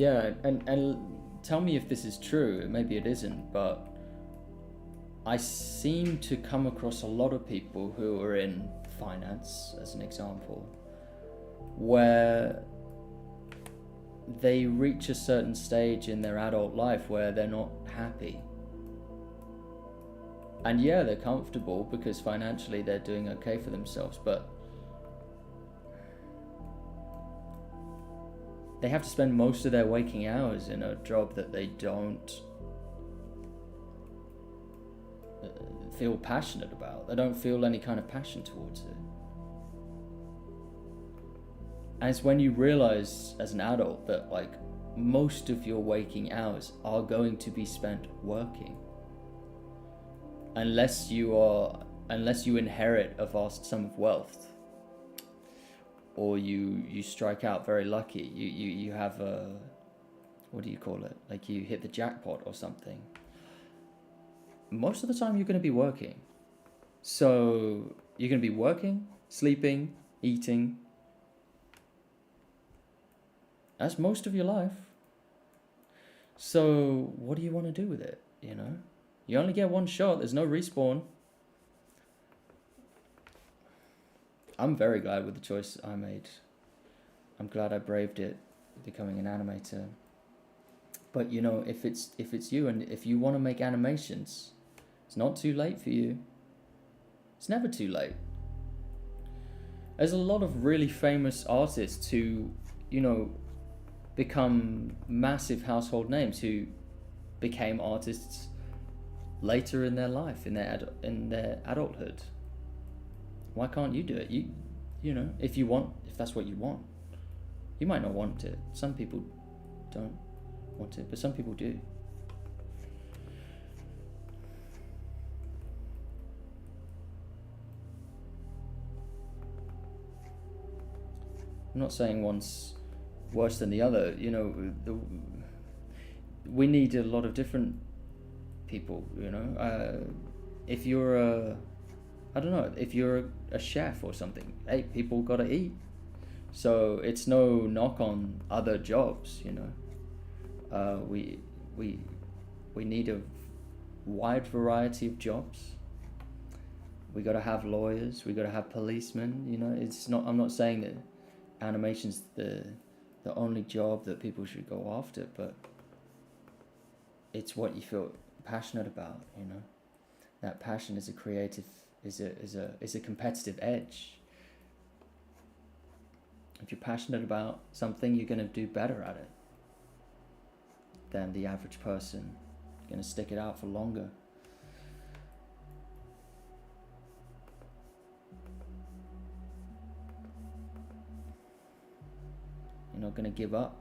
Yeah, and tell me if this is true. Maybe it isn't, but I seem to come across a lot of people who are in finance, as an example, where they reach a certain stage in their adult life where they're not happy. And yeah, they're comfortable because financially they're doing okay for themselves, but they have to spend most of their waking hours in a job that they don't feel passionate about. They don't feel any kind of passion towards it. And it's when you realize as an adult that like most of your waking hours are going to be spent working. Unless you inherit a vast sum of wealth, or you strike out very lucky, you have a, what do you call it, like you hit the jackpot or something, most of the time you're going to be working. So you're going to be working, sleeping, eating. That's most of your life. So what do you want to do with it, you know? You only get one shot. There's no respawn. I'm very glad with the choice I made. I'm glad I braved it, becoming an animator. But you know, if it's you, and if you want to make animations, it's not too late for you. It's never too late. There's a lot of really famous artists who, you know, become massive household names who became artists later in their life, in their adulthood. Why can't you do it? You know, if that's what you want. You might not want it. Some people don't want it, but some people do. I'm not saying one's worse than the other. You know, we need a lot of different people, you know. If you're if you're a chef or something, hey, people gotta eat. So it's no knock on other jobs, you know. We need a wide variety of jobs. We gotta have lawyers, we gotta have policemen, you know. I'm not saying that animation's the only job that people should go after, but it's what you feel passionate about, you know. That passion is a competitive edge. If you're passionate about something, you're going to do better at it than the average person. You're going to stick it out for longer. You're not going to give up.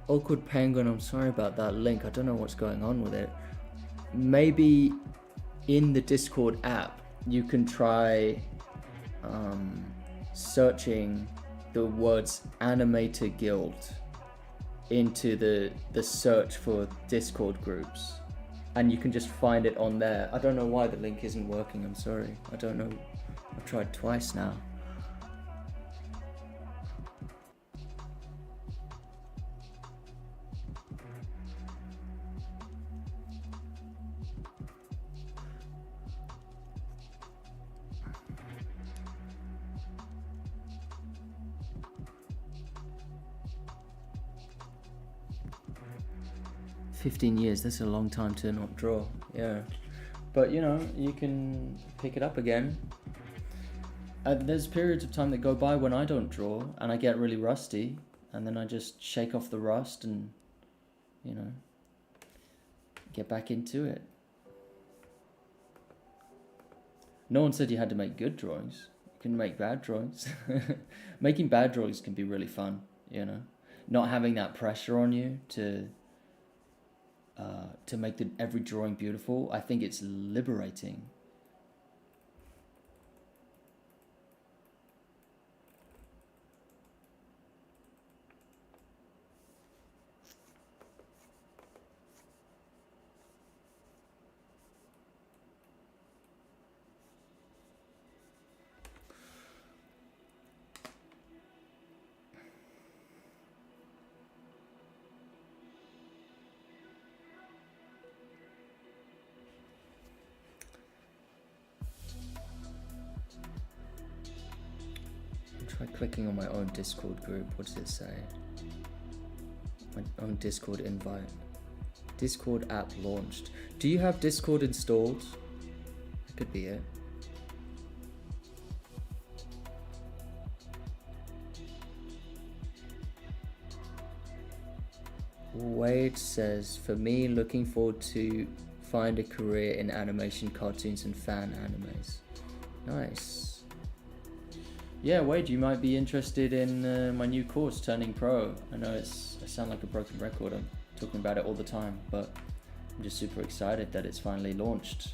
Awkward Penguin, I'm sorry about that link. I don't know what's going on with it. Maybe in the Discord app, you can try searching the words Animator Guild into the search for Discord groups, and you can just find it on there. I don't know why the link isn't working. I'm sorry. I don't know. I've tried twice now. $15, that's a long time to not draw, yeah. But you know, you can pick it up again. There's periods of time that go by when I don't draw and I get really rusty, and then I just shake off the rust and, you know, get back into it. No one said you had to make good drawings. can make bad drawings. Making bad drawings can be really fun, you know. Not having that pressure on you to make every drawing beautiful. I think it's liberating. Try clicking on my own Discord group. What does it say? My own Discord invite. Discord app launched. Do you have Discord installed? That could be it. Wade says, for me, looking forward to find a career in animation, cartoons, and fan animes. Nice. Yeah, Wade, you might be interested in my new course, Turning Pro. I know I sound like a broken record. I'm talking about it all the time, but I'm just super excited that it's finally launched.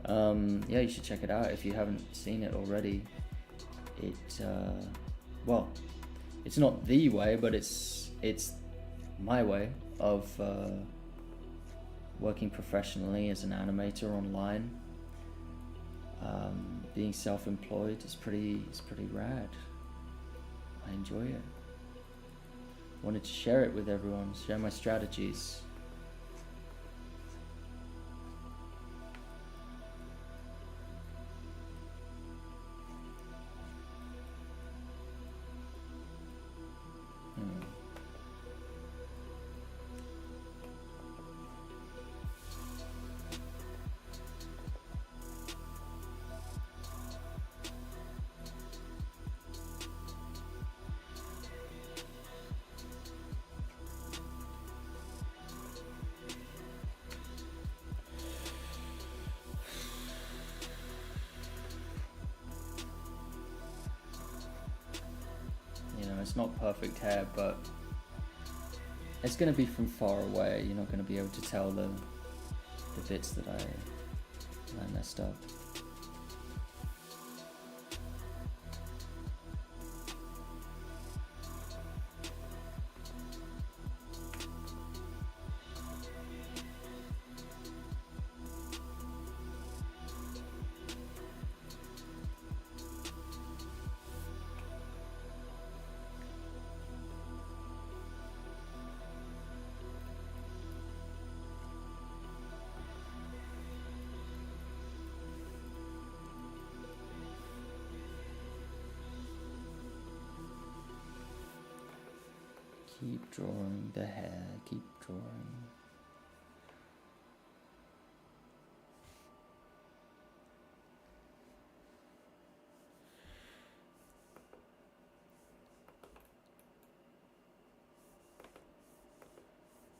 Yeah, you should check it out if you haven't seen it already. Well, it's not the way, but it's my way of working professionally as an animator online. Being self-employed is pretty rad. I enjoy it. Wanted to share it with everyone, share my strategies. It's not perfect hair, but it's going to be from far away. You're not going to be able to tell the bits that I messed up. Keep drawing the hair, keep drawing.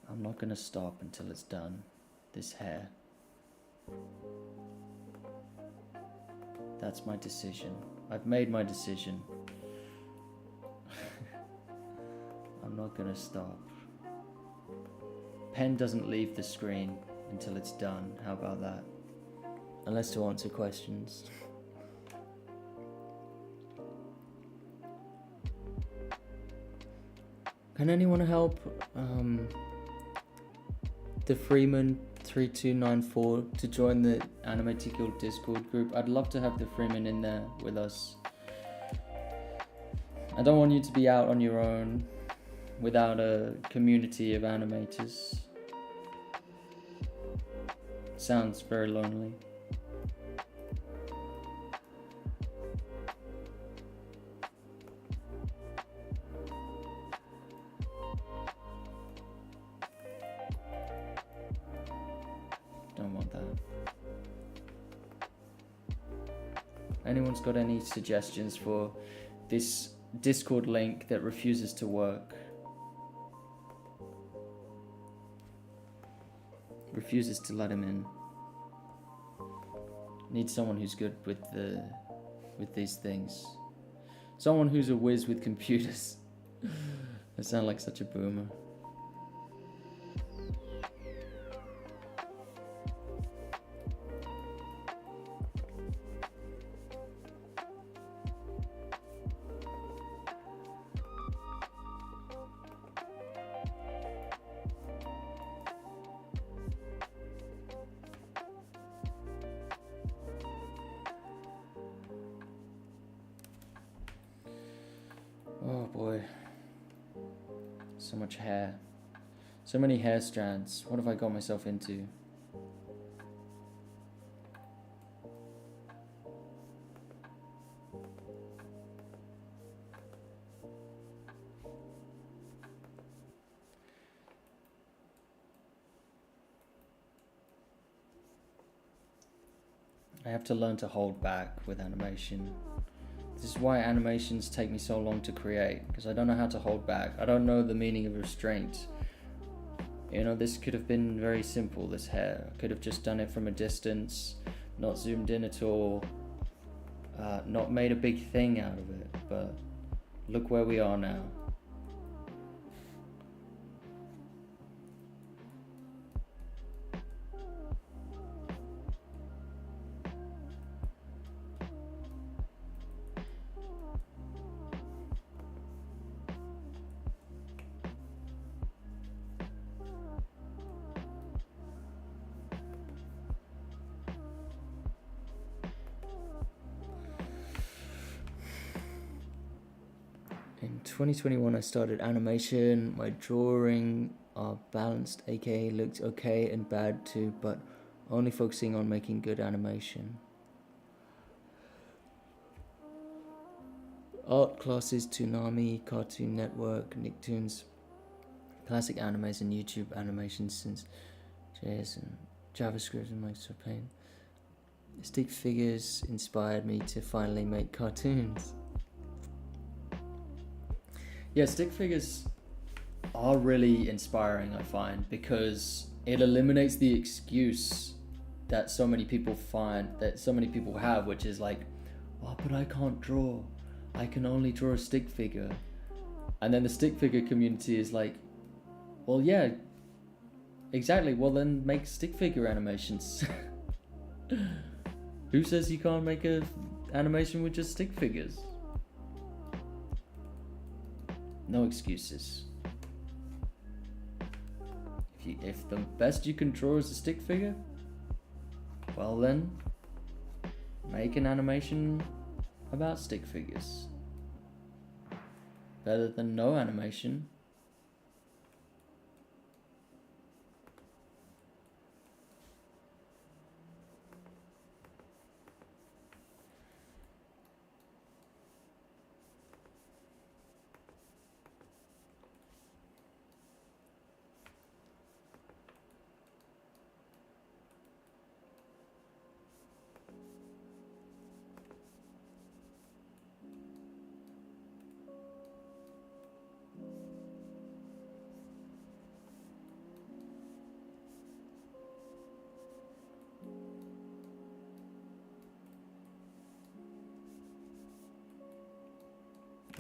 I'm not gonna stop until it's done, this hair. That's my decision. I've made my decision. I'm not gonna stop. Pen doesn't leave the screen until it's done. How about that? Unless to answer questions. Can anyone help the Freeman 3294 to join the Animating Guild Discord group? I'd love to have the Freeman in there with us. I don't want you to be out on your own without a community of animators. Sounds very lonely. Don't want that. Anyone's got any suggestions for this Discord link that refuses to work? Refuses to let him in. Need someone who's good with the with these things. Someone who's a whiz with computers. I sound like such a boomer. Oh boy. So much hair. So many hair strands. What have I got myself into? I have to learn to hold back with animation. This is why animations take me so long to create, because I don't know how to hold back. I don't know the meaning of restraint. You know, this could have been very simple, this hair. I could have just done it from a distance, not zoomed in at all, not made a big thing out of it, but look where we are now. In 2021 I started animation. My drawing are balanced, aka looked okay and bad too, but only focusing on making good animation. Art classes, Toonami, Cartoon Network, Nicktoons, classic animes and YouTube animations since JS and JavaScript and Microsoft Paint. Stick figures inspired me to finally make cartoons. Yeah, stick figures are really inspiring, I find, because it eliminates the excuse that so many people have, which is like, oh, but I can't draw. I can only draw a stick figure. And then the stick figure community is like, well, yeah, exactly. Well, then make stick figure animations. Who says you can't make a animation with just stick figures? No excuses. If the best you can draw is a stick figure, well then, make an animation about stick figures. Better than no animation.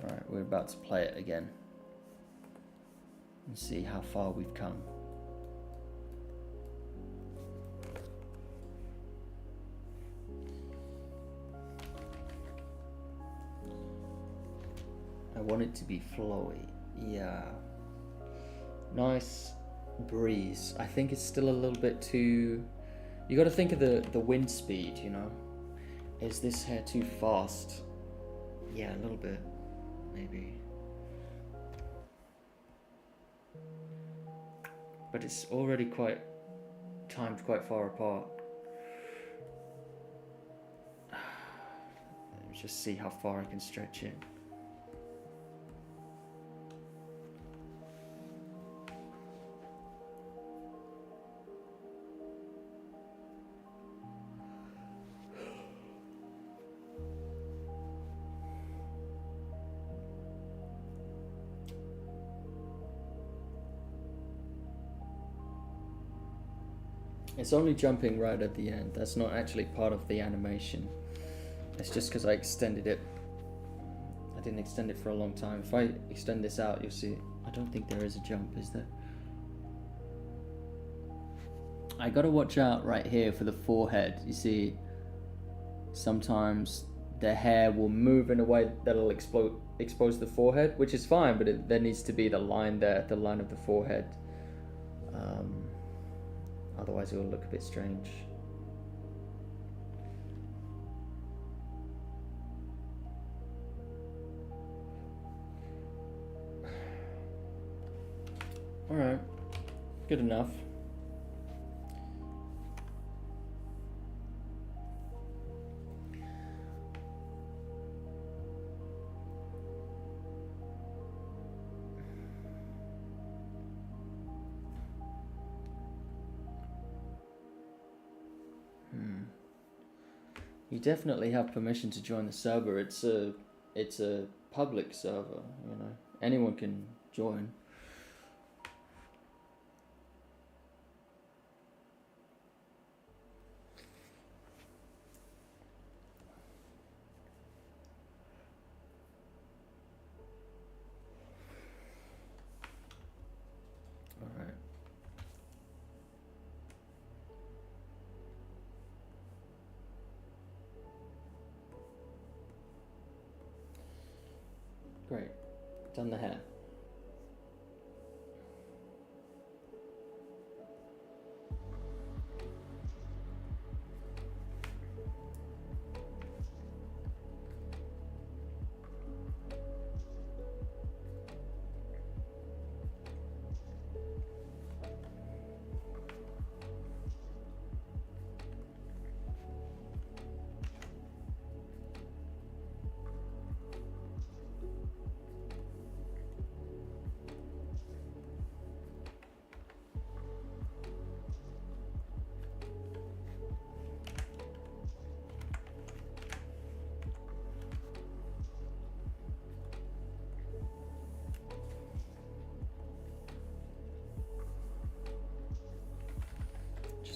Alright, we're about to play it again and see how far we've come. I want it to be flowy, yeah. Nice breeze. I think it's still a little bit too... You got to think of the wind speed, you know? Is this hair too fast? Yeah, a little bit. Maybe. But it's already timed quite far apart. Let me just see how far I can stretch it. It's only jumping right at the end. That's not actually part of the animation. It's just because I extended it. I didn't extend it for a long time. If I extend this out, you'll see. I don't think there is a jump, is there? I gotta watch out right here for the forehead. You see, sometimes the hair will move in a way that'll expose the forehead, which is fine, but there needs to be the line there, the line of the forehead. Otherwise it will look a bit strange. Alright, good enough. You definitely have permission to join the server. It's a public server, you know. Anyone can join. Great, done the hair.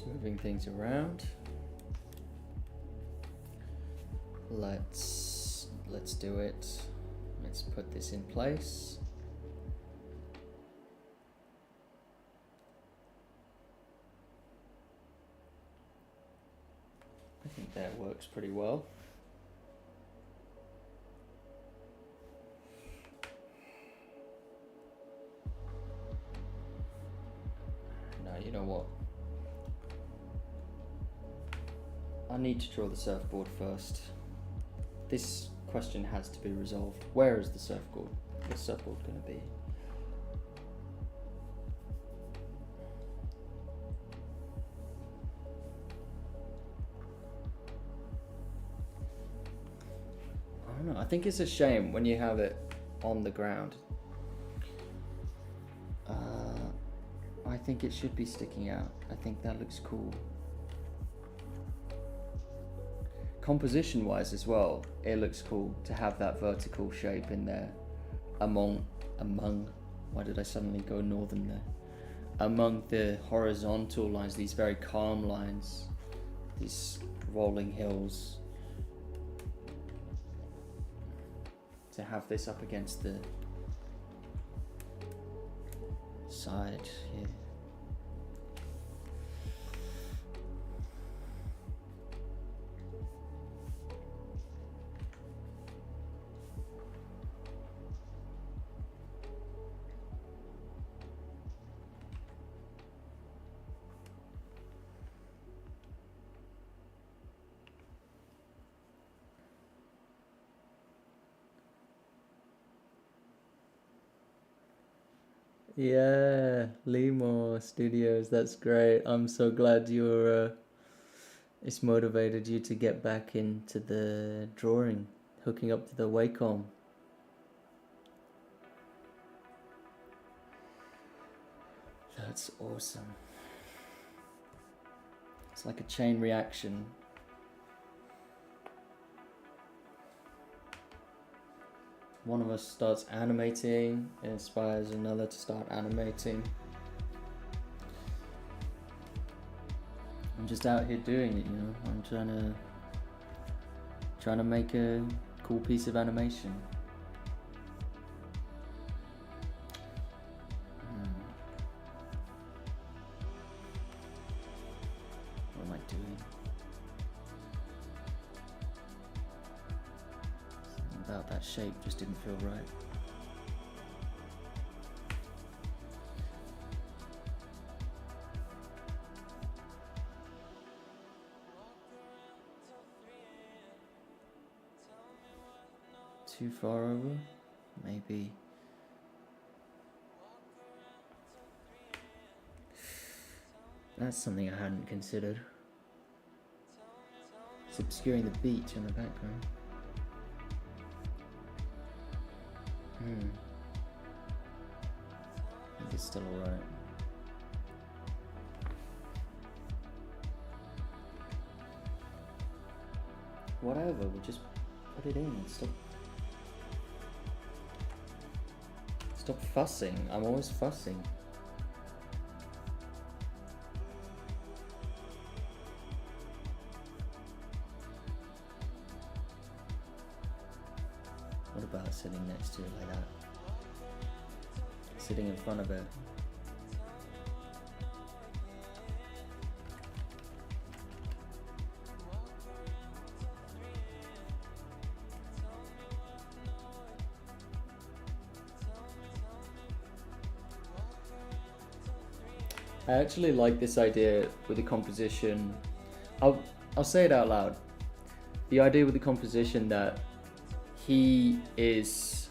Moving things around. Let's do it. Let's put this in place. I think that works pretty well. Now, you know what? I need to draw the surfboard first. This question has to be resolved. Where is the surfboard? The surfboard going to be? I don't know. I think it's a shame when you have it on the ground. I think it should be sticking out. I think that looks cool. Composition wise as well, it looks cool to have that vertical shape in there among, why did I suddenly go northern there? Among the horizontal lines, these very calm lines, these rolling hills. To have this up against the side here. Yeah, Limo Studios, that's great. I'm so glad you're it's motivated you to get back into the drawing, hooking up to the Wacom. That's awesome. It's like a chain reaction. One of us starts animating, it inspires another to start animating. I'm just out here doing it, you know. I'm trying to make a cool piece of animation. What am I doing? Something about that shape just didn't feel right. Too far over? Maybe. That's something I hadn't considered. It's obscuring the beach in the background. I think it's still alright. Whatever, we'll just put it in and stop fussing. I'm always fussing. What about sitting next to it like that? Sitting in front of it. I actually like this idea with the composition. I'll say it out loud. The idea with the composition that he is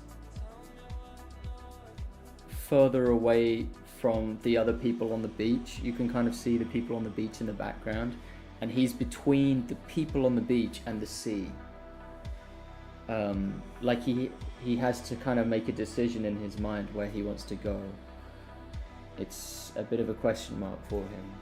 further away from the other people on the beach. You can kind of see the people on the beach in the background, and he's between the people on the beach and the sea. Like he has to kind of make a decision in his mind where he wants to go. It's a bit of a question mark for him.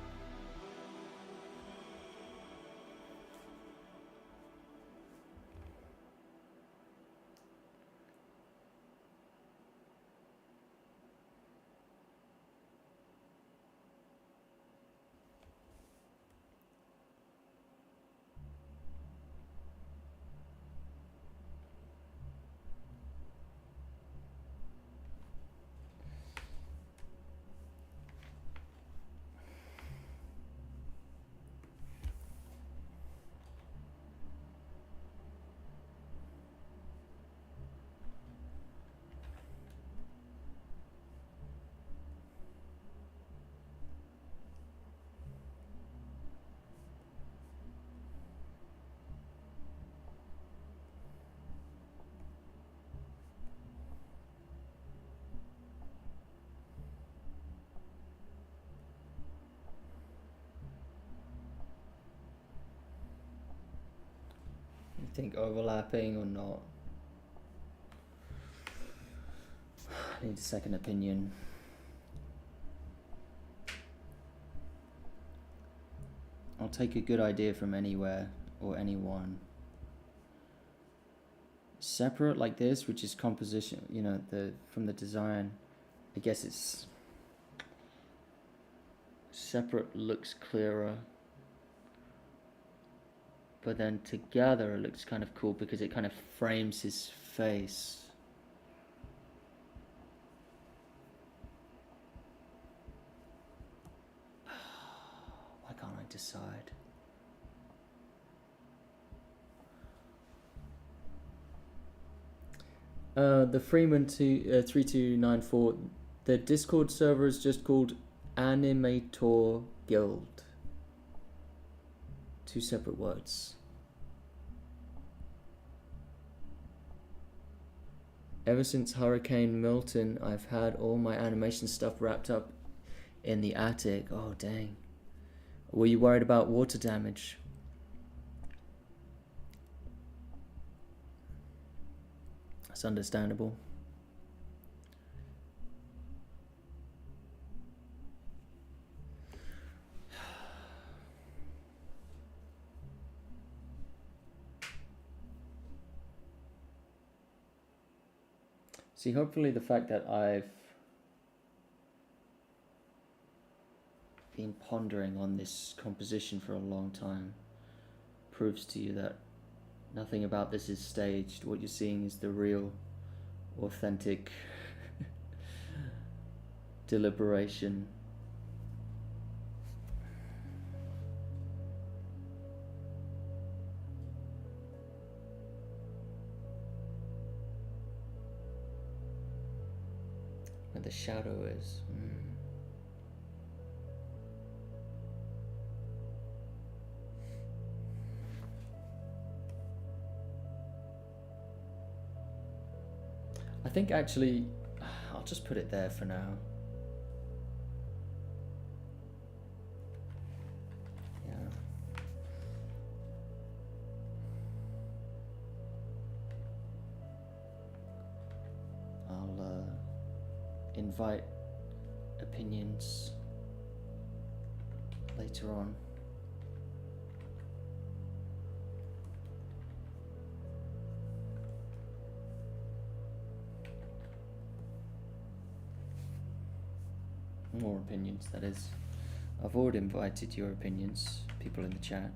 You think overlapping or not? I need a second opinion. I'll take a good idea from anywhere or anyone. Separate like this, which is composition, you know, from the design. I guess it's separate looks clearer. But then together it looks kind of cool because it kind of frames his face. Why can't I decide? The Freeman 3294, the Discord server is just called Animator Guild. Two separate words. Ever since Hurricane Milton, I've had all my animation stuff wrapped up in the attic. Oh, dang. Were you worried about water damage? That's understandable. See, hopefully the fact that I've been pondering on this composition for a long time proves to you that Nothing about this is staged. What you're seeing is the real, authentic deliberation. Where the shadow is. I think actually, I'll just put it there for now. Yeah. I'll invite opinions later on. More opinions, that is. I've already invited your opinions, people in the chat.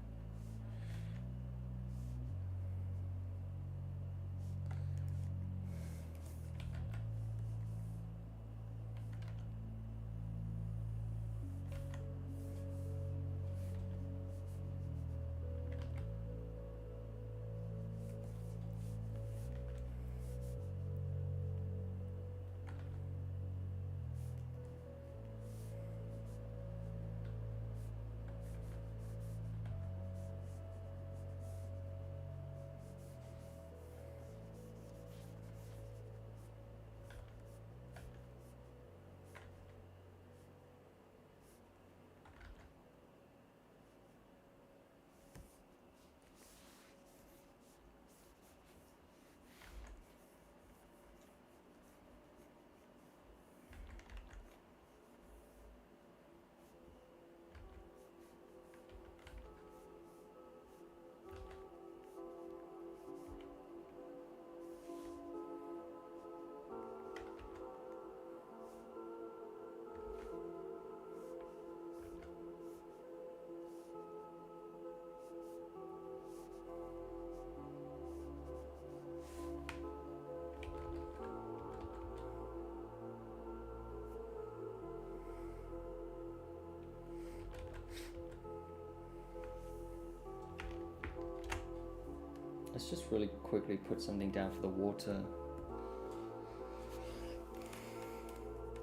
Let's just really quickly put something down for the water.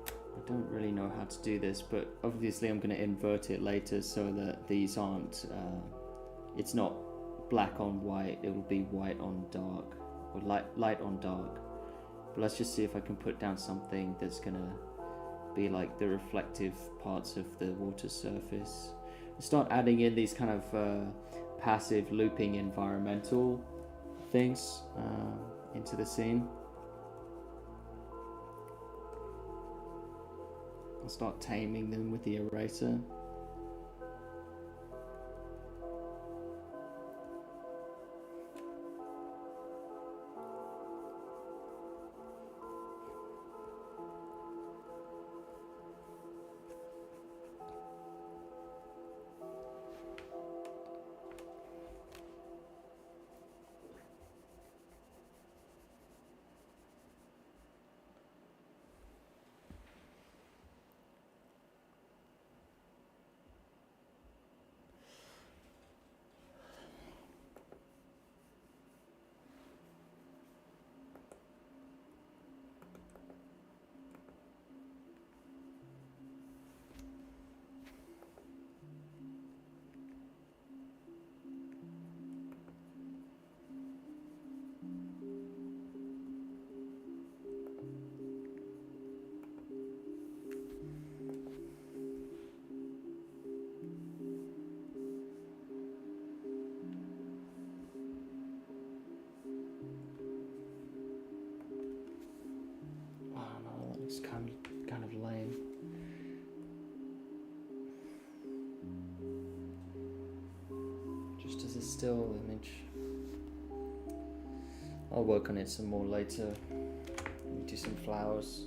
I don't really know how to do this, but obviously I'm going to invert it later so that these aren't, it's not black on white, it will be white on dark, or light on dark. But let's just see if I can put down something that's going to be like the reflective parts of the water surface. Start adding in these kind of passive looping environmental things into the scene. I'll start taming them with the eraser. It's kind of lame. Just as a still image. I'll work on it some more later. Do some flowers.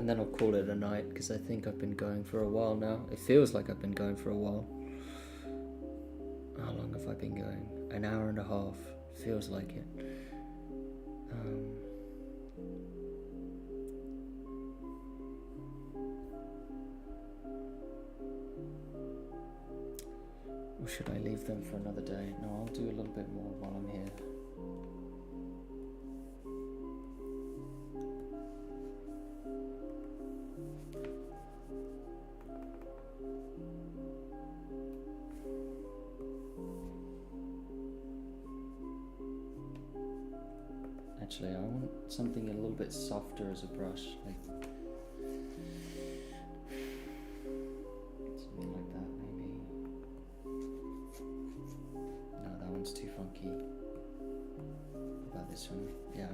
and then I'll call it a night, because I think I've been going for a while now. It feels like I've been going for a while. How long have I been going? An hour and a half. Feels like it. Or should I leave them for another day? No, I'll do a little bit more while I'm here. Actually, I want something a little bit softer as a brush, like something like that, maybe. No, that one's too funky. What about this one? Yeah.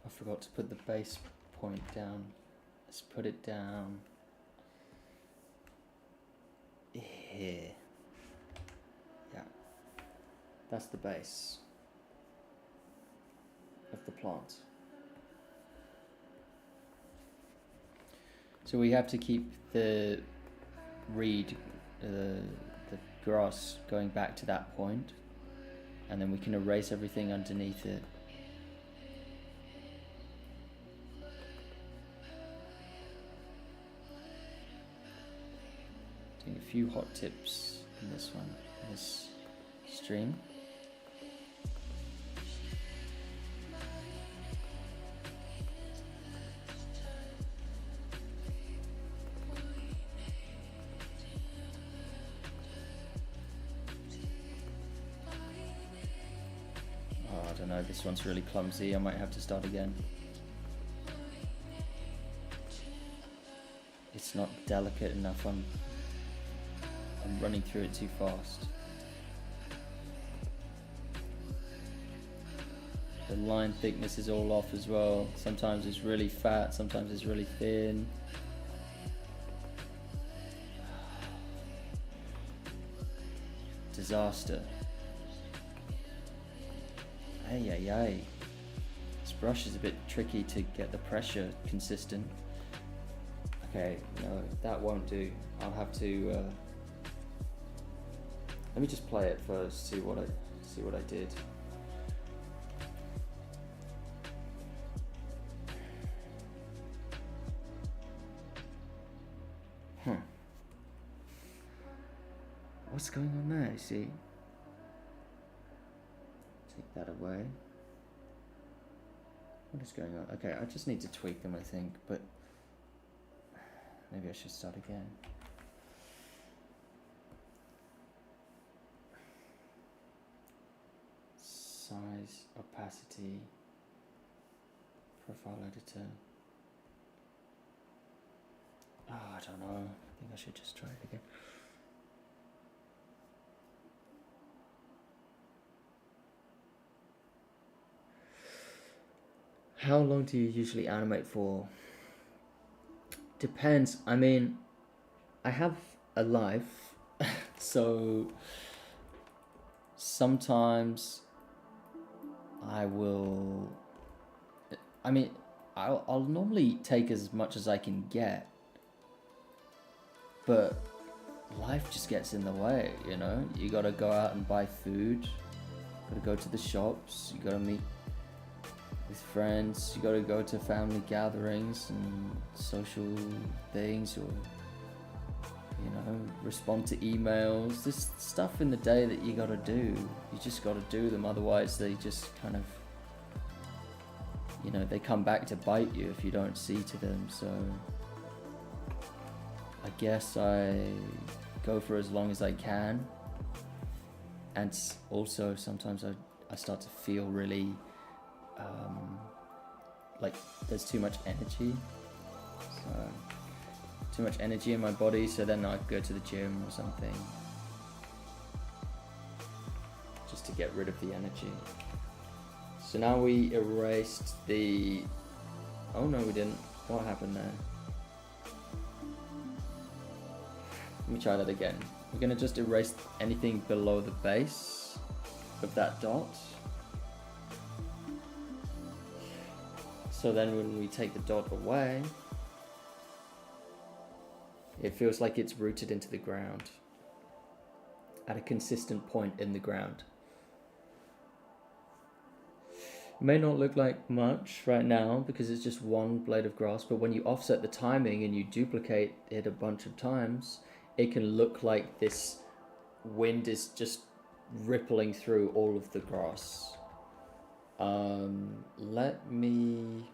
I forgot to put the base point down. Let's put it down here. Yeah, that's the base of the plant. So we have to keep the reed, the grass going back to that point, and then we can erase everything underneath it. Doing a few hot tips in this one, in this stream. Oh, I don't know, this one's really clumsy, I might have to start again. It's not delicate enough, I'm running through it too fast. The line thickness is all off as well. Sometimes it's really fat, sometimes it's really thin. Disaster. Ay ay ay. This brush is a bit tricky to get the pressure consistent. Okay, no, that won't do. I'll have to let me just play it first, see what I did. What's going on there, see? Take that away. What is going on? Okay, I just need to tweak them, I think, but maybe I should start again. Size, opacity, profile editor. Oh, I don't know. I think I should just try it again. How long do you usually animate for? Depends. I mean, I have a life, so sometimes I'll normally take as much as I can get, but life just gets in the way, you know? You gotta go out and buy food, gotta go to the shops, you gotta meet with friends, you gotta go to family gatherings and social things, or you know, respond to emails. There's stuff in the day that you gotta do. You just gotta do them, otherwise they just kind of, you know, they come back to bite you if you don't see to them. So I guess I go for as long as I can, and also sometimes I start to feel really like there's too much energy, too much energy in my body, so then I go to the gym or something just to get rid of the energy. So now we erased the Oh no, we didn't. What happened there? Let me try that again. We're gonna just erase anything below the base of that dot. So then when we take the dot away, it feels like it's rooted into the ground at a consistent point in the ground. It may not look like much right now because it's just one blade of grass, but when you offset the timing and you duplicate it a bunch of times, it can look like this wind is just rippling through all of the grass. Let me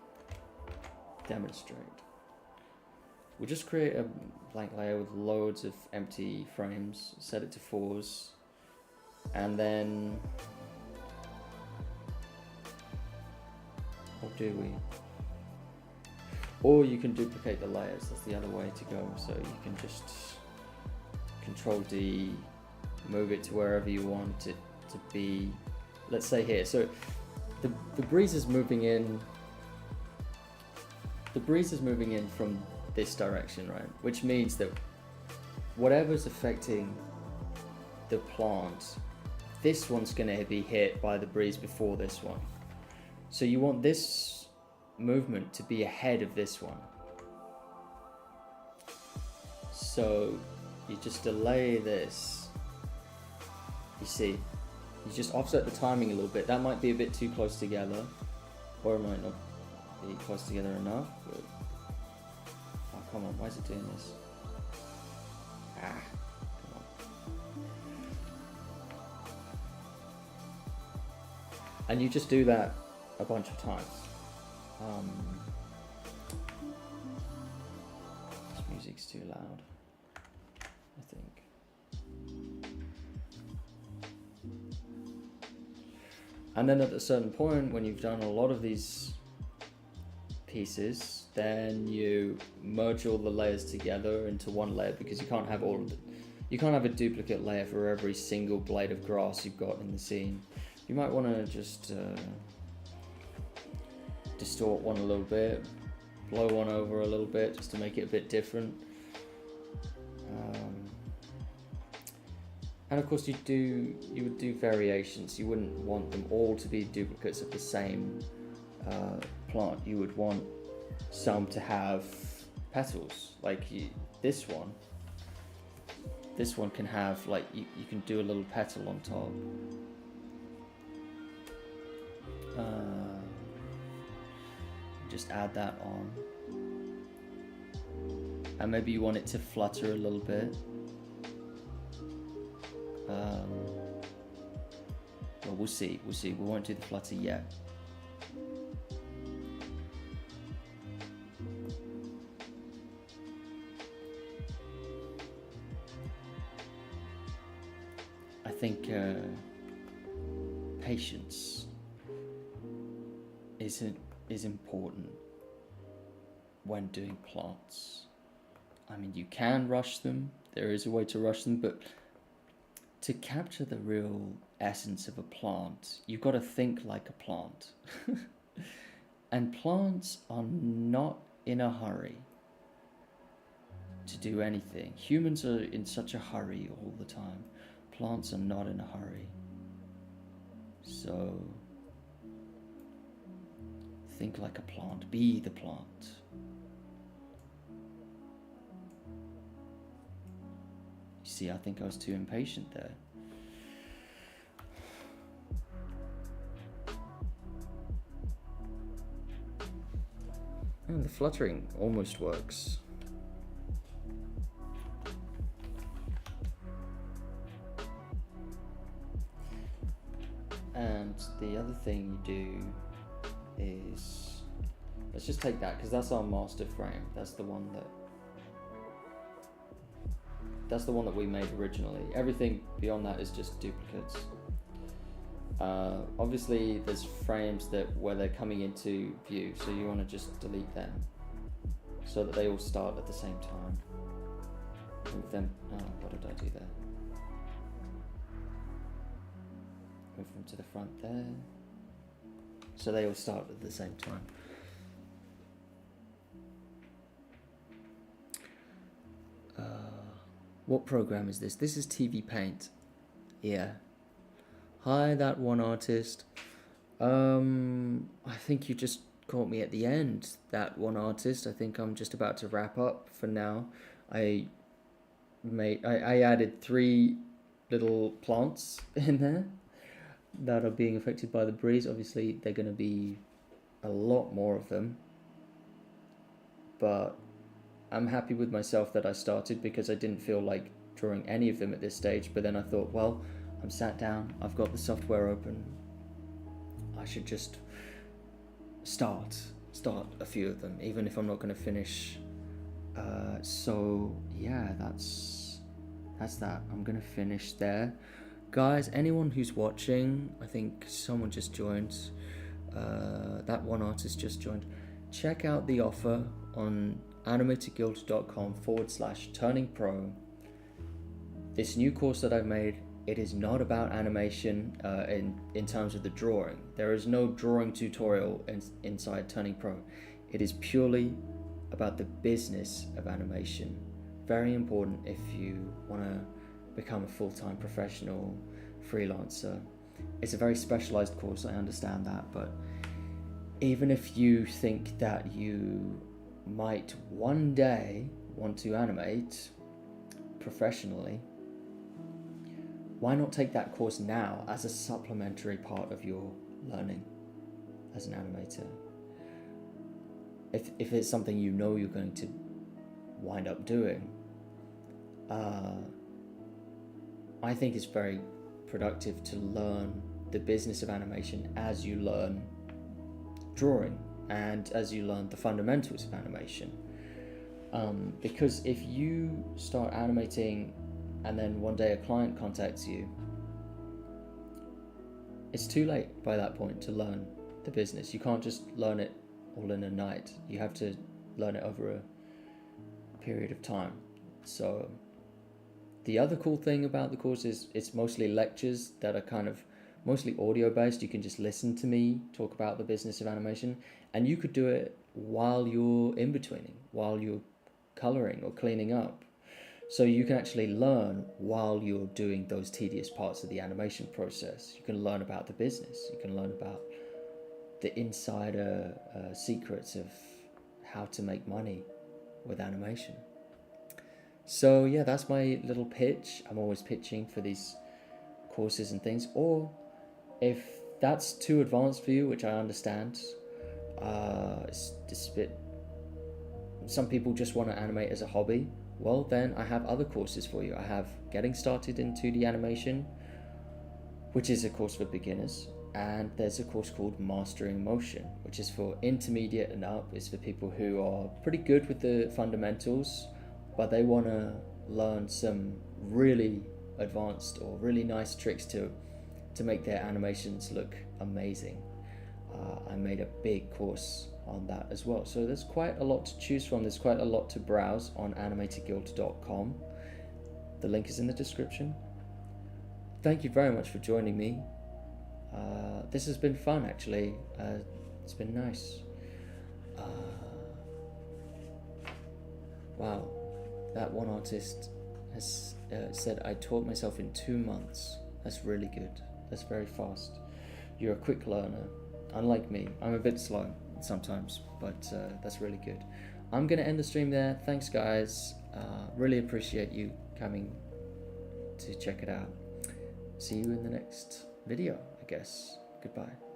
demonstrate. We'll just create a blank layer with loads of empty frames, set it to 4s, and then, or do we? Or you can duplicate the layers, that's the other way to go. So you can just Control D, move it to wherever you want it to be. Let's say here. So the breeze is moving in. The breeze is moving in from this direction, right? Which means that whatever's affecting the plant, this one's going to be hit by the breeze before this one. So you want this movement to be ahead of this one. So you just delay this. You see, you just offset the timing a little bit. That might be a bit too close together, or it might not be close together enough. But oh, come on, why is it doing this? Ah, come on. And you just do that a bunch of times. This music's too loud, I think. And then at a certain point, when you've done a lot of these pieces, then you merge all the layers together into one layer, because you can't have all of it. You can't have a duplicate layer for every single blade of grass you've got in the scene. You might want to just distort one a little bit, blow one over a little bit, just to make it a bit different. And of course you would do variations. You wouldn't want them all to be duplicates of the same plant. You would want some to have petals, like this one can have, like, you can do a little petal on top. Just add that on, and maybe you want it to flutter a little bit. Well, we'll see. We won't do the flutter yet. I think patience is important when doing plants. I mean, you can rush them. There is a way to rush them, but to capture the real essence of a plant, you've got to think like a plant. And plants are not in a hurry to do anything. Humans are in such a hurry all the time. Plants are not in a hurry. So think like a plant. Be the plant. You see, I think I was too impatient there. And the fluttering almost works. And the other thing you do is, let's just take that, because that's our master frame. That's the one that we made originally. Everything beyond that is just duplicates. Obviously there's frames where they're coming into view, so you want to just delete them so that they all start at the same time. Move them. Oh, what did I do there? Move them to the front there, so they all start at the same time. What program is this? This is TV Paint. Yeah. Hi, that one artist. I think you just caught me at the end. That one artist. I think I'm just about to wrap up for now. I added 3 little plants in there that are being affected by the breeze. Obviously, they're going to be a lot more of them, but I'm happy with myself that I started because I didn't feel like drawing any of them at this stage. But then I thought, well, I'm sat down, I've got the software open, I should just start a few of them, even if I'm not going to finish. So yeah, that's that. I'm going to finish there. Guys, anyone who's watching, I think someone just joined, that one artist just joined. Check out the offer on animatorguild.com/turningpro. This new course that I've made, it is not about animation in terms of the drawing. There is no drawing tutorial inside Turning Pro. It is purely about the business of animation. Very important if you want to become a full-time professional freelancer. It's a very specialized course, I understand that, but even if you think that you might one day want to animate professionally, why not take that course now as a supplementary part of your learning as an animator? If it's something you know you're going to wind up doing, I think it's very productive to learn the business of animation as you learn drawing and as you learn the fundamentals of animation. Because if you start animating and then one day a client contacts you, it's too late by that point to learn the business. You can't just learn it all in a night. You have to learn it over a period of time. So the other cool thing about the course is it's mostly lectures that are kind of mostly audio based. You can just listen to me talk about the business of animation, and you could do it while you're in betweening, while you're coloring or cleaning up. So you can actually learn while you're doing those tedious parts of the animation process. You can learn about the business. You can learn about the insider secrets of how to make money with animation. So yeah, that's my little pitch. I'm always pitching for these courses and things. Or if that's too advanced for you, which I understand, it's a bit, some people just want to animate as a hobby. Well, then I have other courses for you. I have Getting Started in 2D Animation, which is a course for beginners, and there's a course called Mastering Motion, which is for intermediate and up. It's for people who are pretty good with the fundamentals, but they want to learn some really advanced or really nice tricks to make their animations look amazing. I made a big course on that as well. So there's quite a lot to choose from. There's quite a lot to browse on animatorguild.com. The link is in the description. Thank you very much for joining me. This has been fun, actually. It's been nice. Wow, that one artist has said, I taught myself in 2 months. That's really good. That's very fast. You're a quick learner. Unlike me, I'm a bit slow sometimes, but that's really good. I'm going to end the stream there. Thanks, guys. Really appreciate you coming to check it out. See you in the next video, I guess. Goodbye.